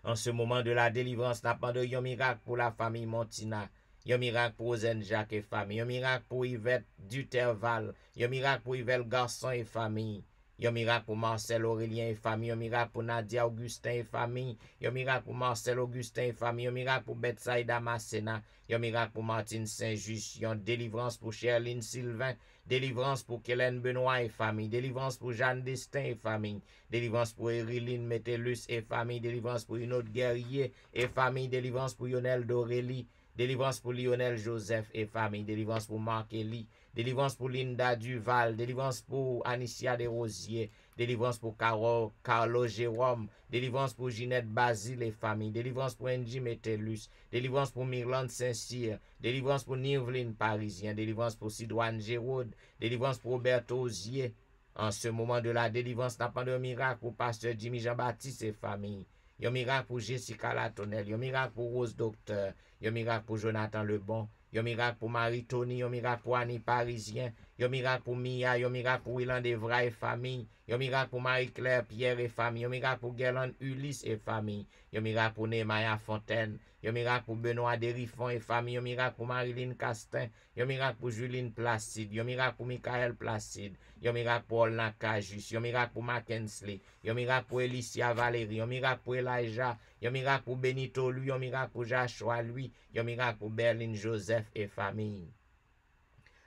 En ce moment de la délivrance, n'a pas de yon miracle pour la famille Montina, yon miracle pour Zen Jacques et famille, yon miracle pour Yvette Duterval, yon miracle pour Yvette Garçon et famille, Yon miracle pour Marcel Aurélien et famille. Yon miracle pour Nadia Augustin et famille. Yon miracle pour Marcel Augustin et famille. Yon miracle pour Betsaïda Masséna. Yon miracle pour Martine Saint-Just. Yon délivrance pour Cherline Sylvain. Délivrance pour Kélène Benoît et famille. Délivrance pour Jeanne Destin et famille. Délivrance pour Eriline Métellus et famille. Délivrance pour une autre guerrier et famille. Délivrance pour Lionel d'Aurélie. Délivrance pour Lionel Joseph et famille. Délivrance pour Marc Elie. Délivrance pour Linda Duval. Délivrance pour Anicia Desrosiers. Délivrance pour Carlo Jérôme. Délivrance pour Ginette Basile et famille. Délivrance pour Angie Métellus. Délivrance pour Myrlande Saint-Cyr. Délivrance pour Nirvline Parisien. Délivrance pour Sidoine Géraud. Délivrance pour Roberto Osier. En ce moment de la délivrance, n'a pas de miracle pour Pasteur Jimmy Jean-Baptiste et famille. Yon miracle pour Jessica Latonel. Yon miracle pour Rose Docteur. Yon miracle pour Jonathan Lebon. Yon miracle pour Marie-Tony. Yon miracle pour Annie Parisien. Yon miracle pour Mia. Yon miracle pour Willan Devra et famille. Yon miracle pour Marie-Claire Pierre et famille. Yon miracle pour Guerlain Ulysse et famille. Yon miracle pour Nehemaya Fontaine. Yon miracle pour Benoît Derifon et famille. Yon miracle pour Marilyn Castin. Yon miracle pour Juline Placide. Yon miracle pour Michael Placide. Yon miracle pour Olna Kajus. Yon miracle pour Mackensley. Yon miracle pour Elicia Valérie. Yon miracle pour Elijah. Yon miracle pour Benito lui. Yon miracle pour Joshua lui. Yon miracle pour Berlin Joseph et famille.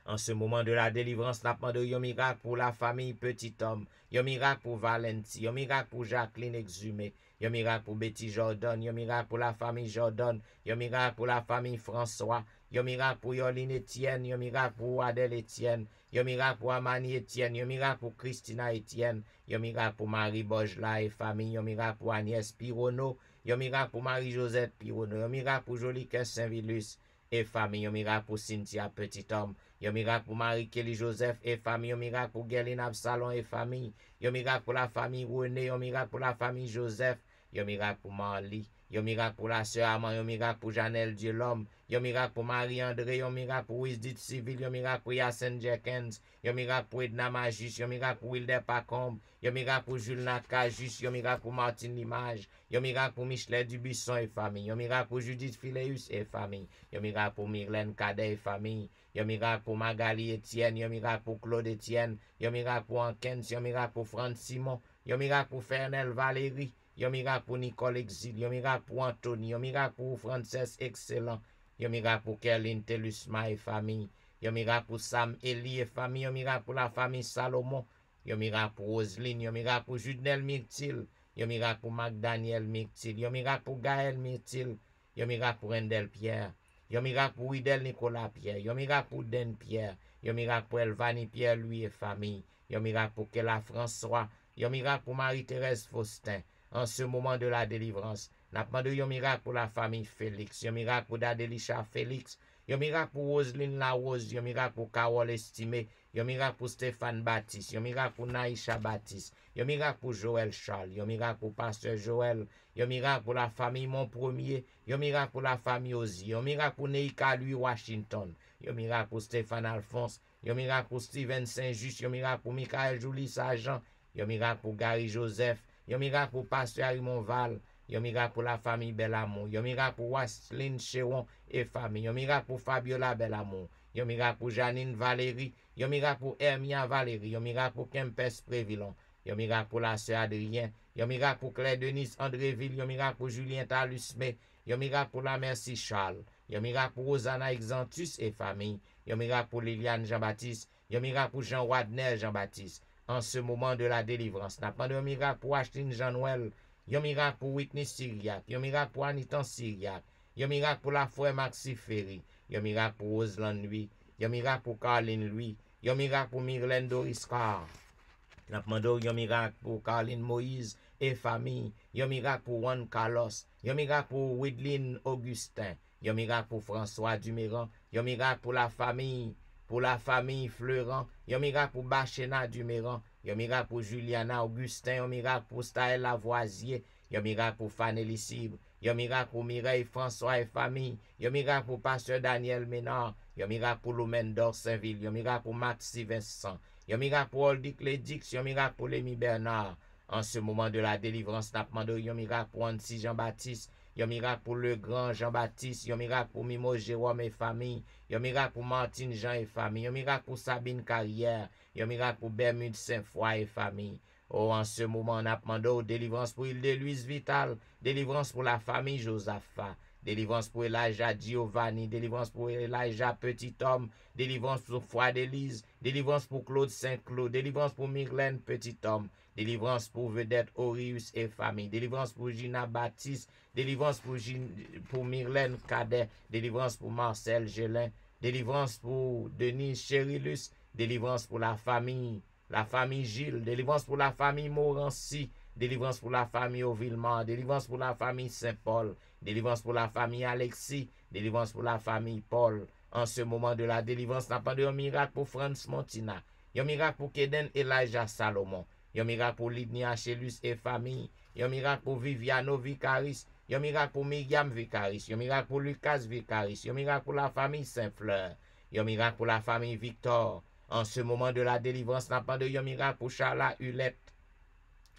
En ce moment de la délivrance, n'a pas de yon miracle pour la famille Petit Homme. Yon miracle pour Valenti. Yon miracle pour Jacqueline Exhumé. Yon miracle pour Betty Jordan. Yon miracle pour la famille Jordan. Yon miracle pour la famille François. Yon miracle pour Yoline Etienne. Yon miracle pour Adèle Etienne. Yon miracle pour Amani Etienne. Yon miracle pour Christina Etienne. Yon miracle pour Marie Bojla et famille. Yon miracle pour Agnès Pironneau. Yon miracle pour Marie-Josette Pironneau. Yon miracle pour Jolique Saint-Vilus et famille. Yon miracle pour Cynthia Petit Homme. Yon miracle pour Marie-Kelly Joseph et famille. Yon miracle pour Guerline Absalon et famille. Yon miracle pour la famille René. Yon miracle pour la famille Joseph. Yon miracle pour Marly. Yon miracle pour la sœur Amand. Yon miracle pour Janelle Dieu l'homme. Yon miracle pour Marie-André. Yon miracle pour Wisdit Civil. Yon miracle pour Yassen Jenkins. Yon miracle pour Edna Magis. Yon miracle pour Wilder Pacombe. Yon miracle pour Jules Nakajus. Yon miracle pour Martine Limage. Yon miracle pour Michelet Dubuisson et famille. Yon miracle pour Judith Phileus et famille. Yon miracle pour Myrlène Cadet et famille. Yon miracle pour Magali Etienne. Yon miracle pour Claude Etienne. Yon miracle pour Ankens. Yon miracle pour Franck Simon. Yon miracle pour Fernel Valérie. Yon miracle pour Nicole Exil. Yon miracle pour Anthony. Yon miracle pour Frances Excellent. Yon miracle pour Kerline Telusma et famille. Yon miracle pour Sam Eli et famille. Yon miracle pour la famille Salomon. Yon miracle pour Roselyne. Yon miracle pour Judnel Myrtil. Yon miracle pour Magdaniel Myrtil. Yon miracle pour Gaël Myrtil. Yon miracle pour Rendel Pierre. Yon miracle pour Widel Nicolas Pierre. Yon miracle pour Den Pierre. Yon miracle pour Elvani Pierre lui et famille. Yon miracle pour Kela François. Yon miracle pour Marie-Thérèse Faustin. En ce moment de la délivrance, n'a pas de yon miracle pour la famille Félix. Yon miracle pour Dadelisha Félix. Yon miracle pour Roselyne Larose. Yon miracle pour Carole Estimé. Yon miracle pour Stéphane Baptiste. Yon miracle pour Naïcha Baptiste. Yon miracle pour Joël Charles. Yon miracle pour Pasteur Joël. Yon miracle pour la famille Mon Premier. Yon miracle pour la famille Ozi. Yon miracle pour Neika Louis Washington. Yon miracle pour Stéphane Alphonse. Yon miracle pour Steven Saint-Just. Yon miracle pour Michael Julie Sargent. Yon miracle pour Gary Joseph. Yon miracle pour Pasteur Arimon Val. Yon miracle pour la famille Belamont. Yon miracle pour Wasseline Chéron et famille. Yon miracle pour Fabiola Belamont. Yon miracle pour Janine Valérie. Yon miracle pour Hermia Valérie. Yon miracle pour Kempes Prévillon. Yon miracle pour la sœur Adrien. Yon miracle pour Claire Denise Andréville. Yon miracle pour Julien Talusme. Yon miracle pour la Merci Charles. Yon miracle pour Rosanna Exantus et famille. Yon miracle pour Liliane Jean-Baptiste. Yon miracle pour Jean Wadner Jean-Baptiste. En ce moment de la délivrance, n'a pas de miracle pour Ashlyn Jean-Noël. Yon miracle pour Whitney Syriac. Yon miracle pour Anitan Syriac. Yon miracle pour la frère Maxi Ferry. Yon miracle pour Roseland Louis. Yon miracle pour Caroline Louis. Yon miracle pour Myrlène Doris Carr. N'a pas de yon miracle pour Caroline Moïse et famille. Yon miracle pour Juan Carlos. Yon miracle pour Widline Augustin. Yon miracle pour François Duméran. Yon miracle pour la famille Fleurant. Yon miracle pour Bachena Duméran. Yon miracle pour Juliana Augustin. Yon miracle pour Staël Lavoisier. Yon miracle pour Fanny Cibre. Yon miracle pour Mireille François et famille. Yon miracle pour Pasteur Daniel Ménard. Yon miracle pour Loumène d'Orsainville. Yon miracle pour Maxi Vincent. Yon miracle pour Oldic Lédix. Yon miracle pour Lémi Bernard. En ce moment de la délivrance, n'a pas de yon miracle pour Annecy Jean-Baptiste. Yon miracle pour le grand Jean-Baptiste. Yon miracle pour Mimo Jérôme et famille. Yon miracle pour Martine Jean et famille. Yon miracle pour Sabine Carrière. Yon miracle pour Bermude Saint-Foy et famille. Oh, en ce moment, on a demandé délivrance pour Île de Louise Vital. Délivrance pour la famille Josaphat. Délivrance pour Elijah Giovanni. Délivrance pour Elijah Petit Homme. Délivrance pour Foi d'Élise. Délivrance pour Claude Saint-Claude. Délivrance pour Myrlène Petit Homme. Délivrance pour Vedette Orius et famille. Délivrance pour Gina Baptiste. Délivrance pour Myrlène Cadet. Délivrance pour Marcel Gélin. Délivrance pour Denis Chérilus. Délivrance pour la famille Gilles. Délivrance pour la famille Morancy. Délivrance pour la famille Auvillemont. Délivrance pour la famille Saint-Paul. Délivrance pour la famille Alexis. Délivrance pour la famille Paul. En ce moment de la délivrance, n'a pas de miracle pour Franz Montina. Un miracle pour Keden Elijah Salomon. Un miracle pour Lidnia Achellus et famille. Un miracle pour Viviano Vicaris. Un miracle pour Myriam Vicaris. Un miracle pour Lucas Vicaris. Un miracle pour la famille Saint-Fleur. Un miracle pour la famille Victor. En ce moment de la délivrance, n'a pas de un miracle pour Charla Hulette.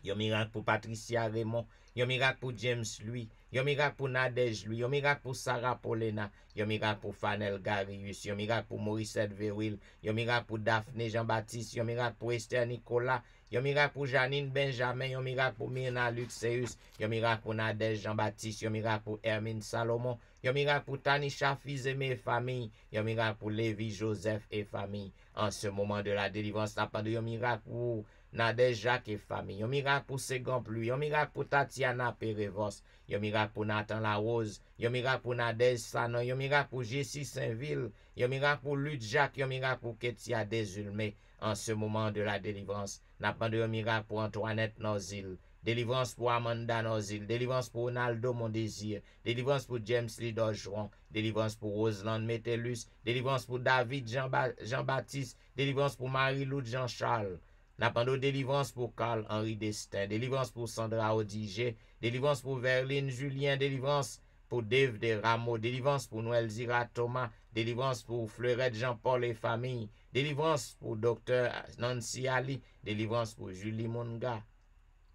Un miracle pour Patricia Raymond. Un miracle pour James Louis. Un miracle pour Nadège Louis. Un miracle pour Sarah Paulina. Un miracle pour Fanel Garius. Un miracle pour Morissette Verwil. Un miracle pour Daphné Jean-Baptiste. Un miracle pour Esther Nicolas. Un miracle pour Janine Benjamin. Un miracle pour Myrna Luxeus. Un miracle pour Nadège Jean-Baptiste. Un miracle pour Hermine Salomon. Un miracle pour Tanisha Fils-Aimé et famille. Un miracle pour Lévi Joseph et famille. En ce moment de la délivrance, n'a pas de un miracle pour Nadège Jacques et famille. Un miracle pour Ségan Pluie. Un miracle pour Tatiana Perevos. Un miracle pour Nathan Larose. Un miracle pour Nadège Sanon. Un miracle pour Jessie Saint-Ville. Un miracle pour Luc Jacques. Un miracle pour Ketia Desulmé. En ce moment de la délivrance, n'a pas de un miracle pour Antoinette Nozil. Délivrance pour Amanda Nozil. Délivrance pour Ronaldo Mondésir. Délivrance pour James Lidorgeron. Délivrance pour Roseland Metellus. Délivrance pour David Jean-Baptiste. Délivrance pour Marie-Lou Jean-Charles. N'a pas de délivrance pour Carl-Henri Destin. Délivrance pour Sandra Odigé. Délivrance pour Verline Julien. Délivrance pour Dave de Rameau. Délivrance pour Noël Zira Thomas. Délivrance pour Fleurette Jean-Paul et famille. Délivrance pour Dr Nancy Ali. Délivrance pour Julie Monga.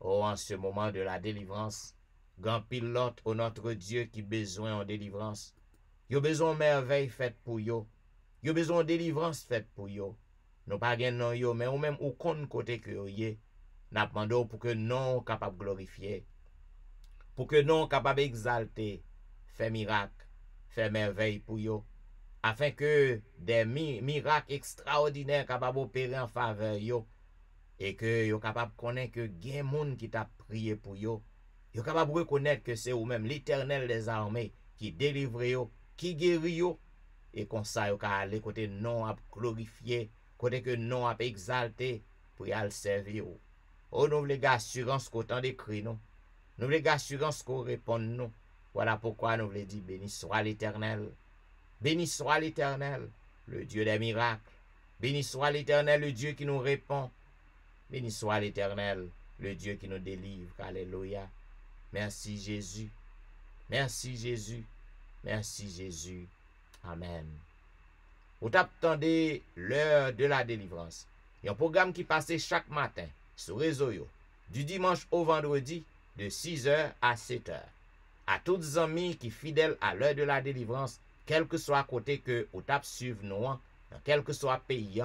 Oh, en ce moment de la délivrance, grand pilote au notre Dieu qui besoin en délivrance. Yo besoin merveille faite pour yo. Yo besoin délivrance faite pour yo. Nous pas gen non yo, mais ou même ou kon côté que yo yé. N'a demandé pour que non capable glorifier. Pour que non capable exalter, faire miracle, faire merveille pour yo. Afin que des miracles extraordinaires capables opérer en faveur yo. Et que yo capable connaître que gen moun qui t'a prié pour yo. Yo capable reconnaître que c'est ou même l'Éternel des armées qui délivre yo, qui guérit yo. Et comme ça yo ka aller côté non à glorifier, côté que non à exalter pour y aller servir yo. Oh nous les gars assurance qu'autant d'écrit nous. Nous les gars assurance qu'on répond nous. Voilà pourquoi nous voulons dire béni soit l'Éternel. Béni soit l'Éternel, le Dieu des miracles. Béni soit l'Éternel, le Dieu qui nous répond. Béni soit l'Éternel, le Dieu qui nous délivre. Alléluia. Merci Jésus. Merci Jésus. Merci Jésus. Amen. Vous attendez l'heure de la délivrance. Il y a un programme qui passe chaque matin sur réseau yo, du dimanche au vendredi de 6h à 7h. À tous les amis qui fidèles à l'heure de la délivrance, quel que soit côté que vous tape suivre nous, quel que soit pays,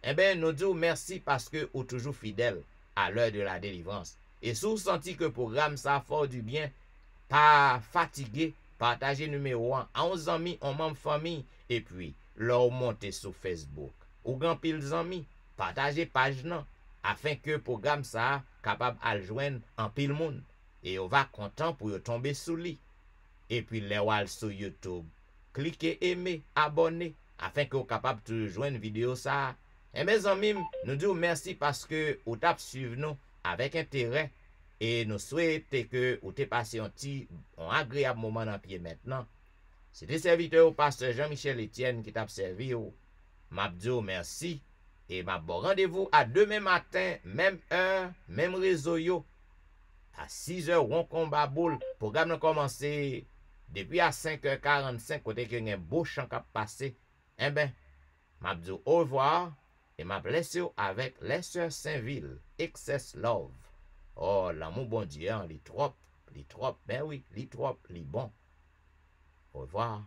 eh bien, nous disons merci parce que vous toujours fidèle à l'heure de la délivrance. Et si vous sentez que le programme ça fort du bien, pas fatigué, partagez numéro 1 à 11 amis, en membre famille, et puis, leur montez sur Facebook. Ou grand pile amis, partagez page non, afin que le programme ça capable à joindre en pile monde. Et on va content pour y tomber sous lui. Et puis, les wall sur YouTube. Cliquez, aimez, abonnez, afin que vous capable de joindre vidéo ça. Et mes amis, nous disons merci parce que vous tapez suivre nous avec intérêt. Et nous souhaitons que vous ayez passé un agréable moment dans le pied maintenant. C'était serviteur au pasteur Jean-Michel Etienne qui t'a servi. M'a dit merci. Et m'a bon rendez-vous à demain matin, même heure, même réseau yo. À 6h, on combat boule. Programme a commencé depuis à 5h45, côté que y a un beau chant qui a passé. Eh bien, m'a dit au revoir. Et m'a blessé avec les sœurs Saint-Ville. Excess love. Oh, l'amour bon Dieu, il est trop li trop, ben oui, li trop, li bon. Au revoir.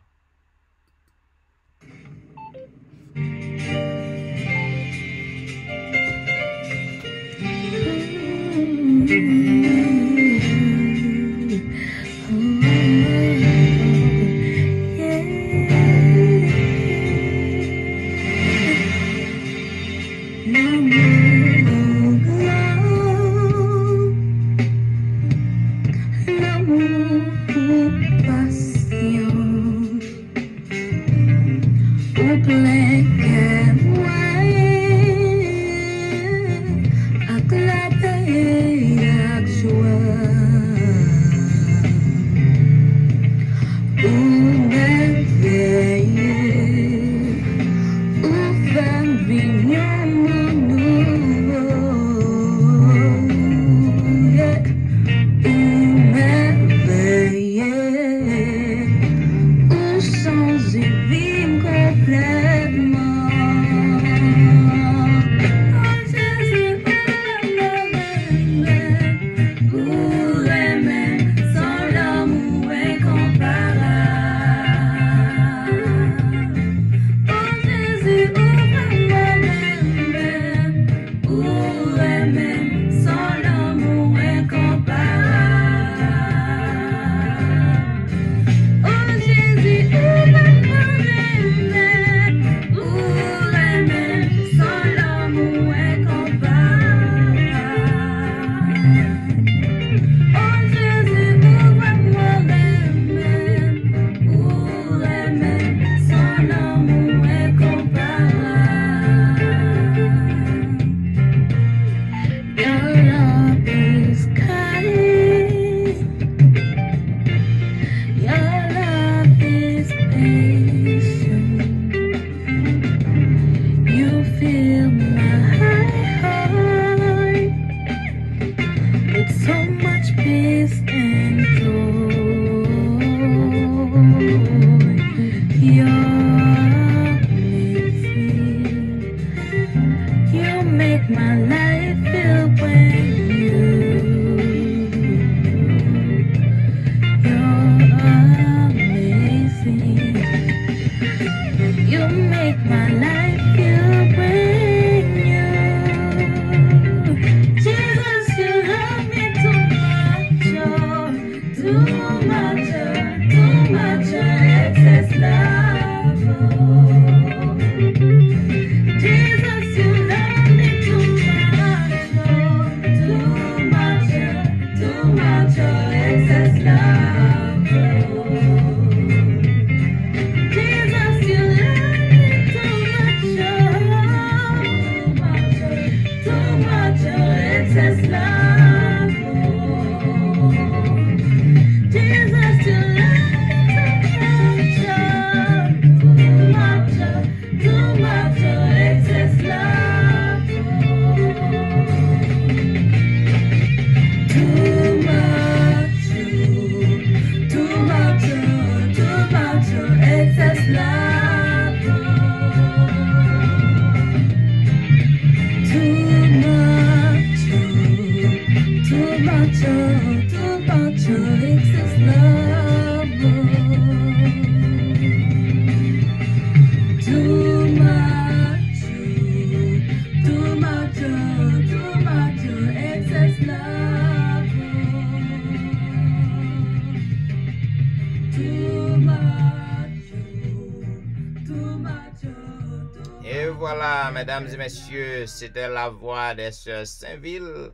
Et voilà, mesdames et messieurs, c'était la voix des sœurs Saint-Ville.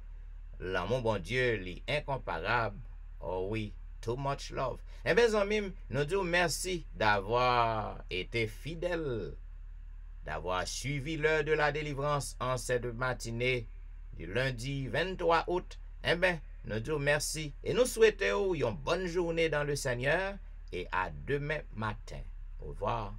L'amour, bon Dieu, l'incomparable. Oh oui, too much love. Eh bien, amis, nous disons merci d'avoir été fidèles, d'avoir suivi l'heure de la délivrance en cette matinée du lundi 23 août. Eh bien, nous disons merci et nous souhaitons une bonne journée dans le Seigneur et à demain matin. Au revoir.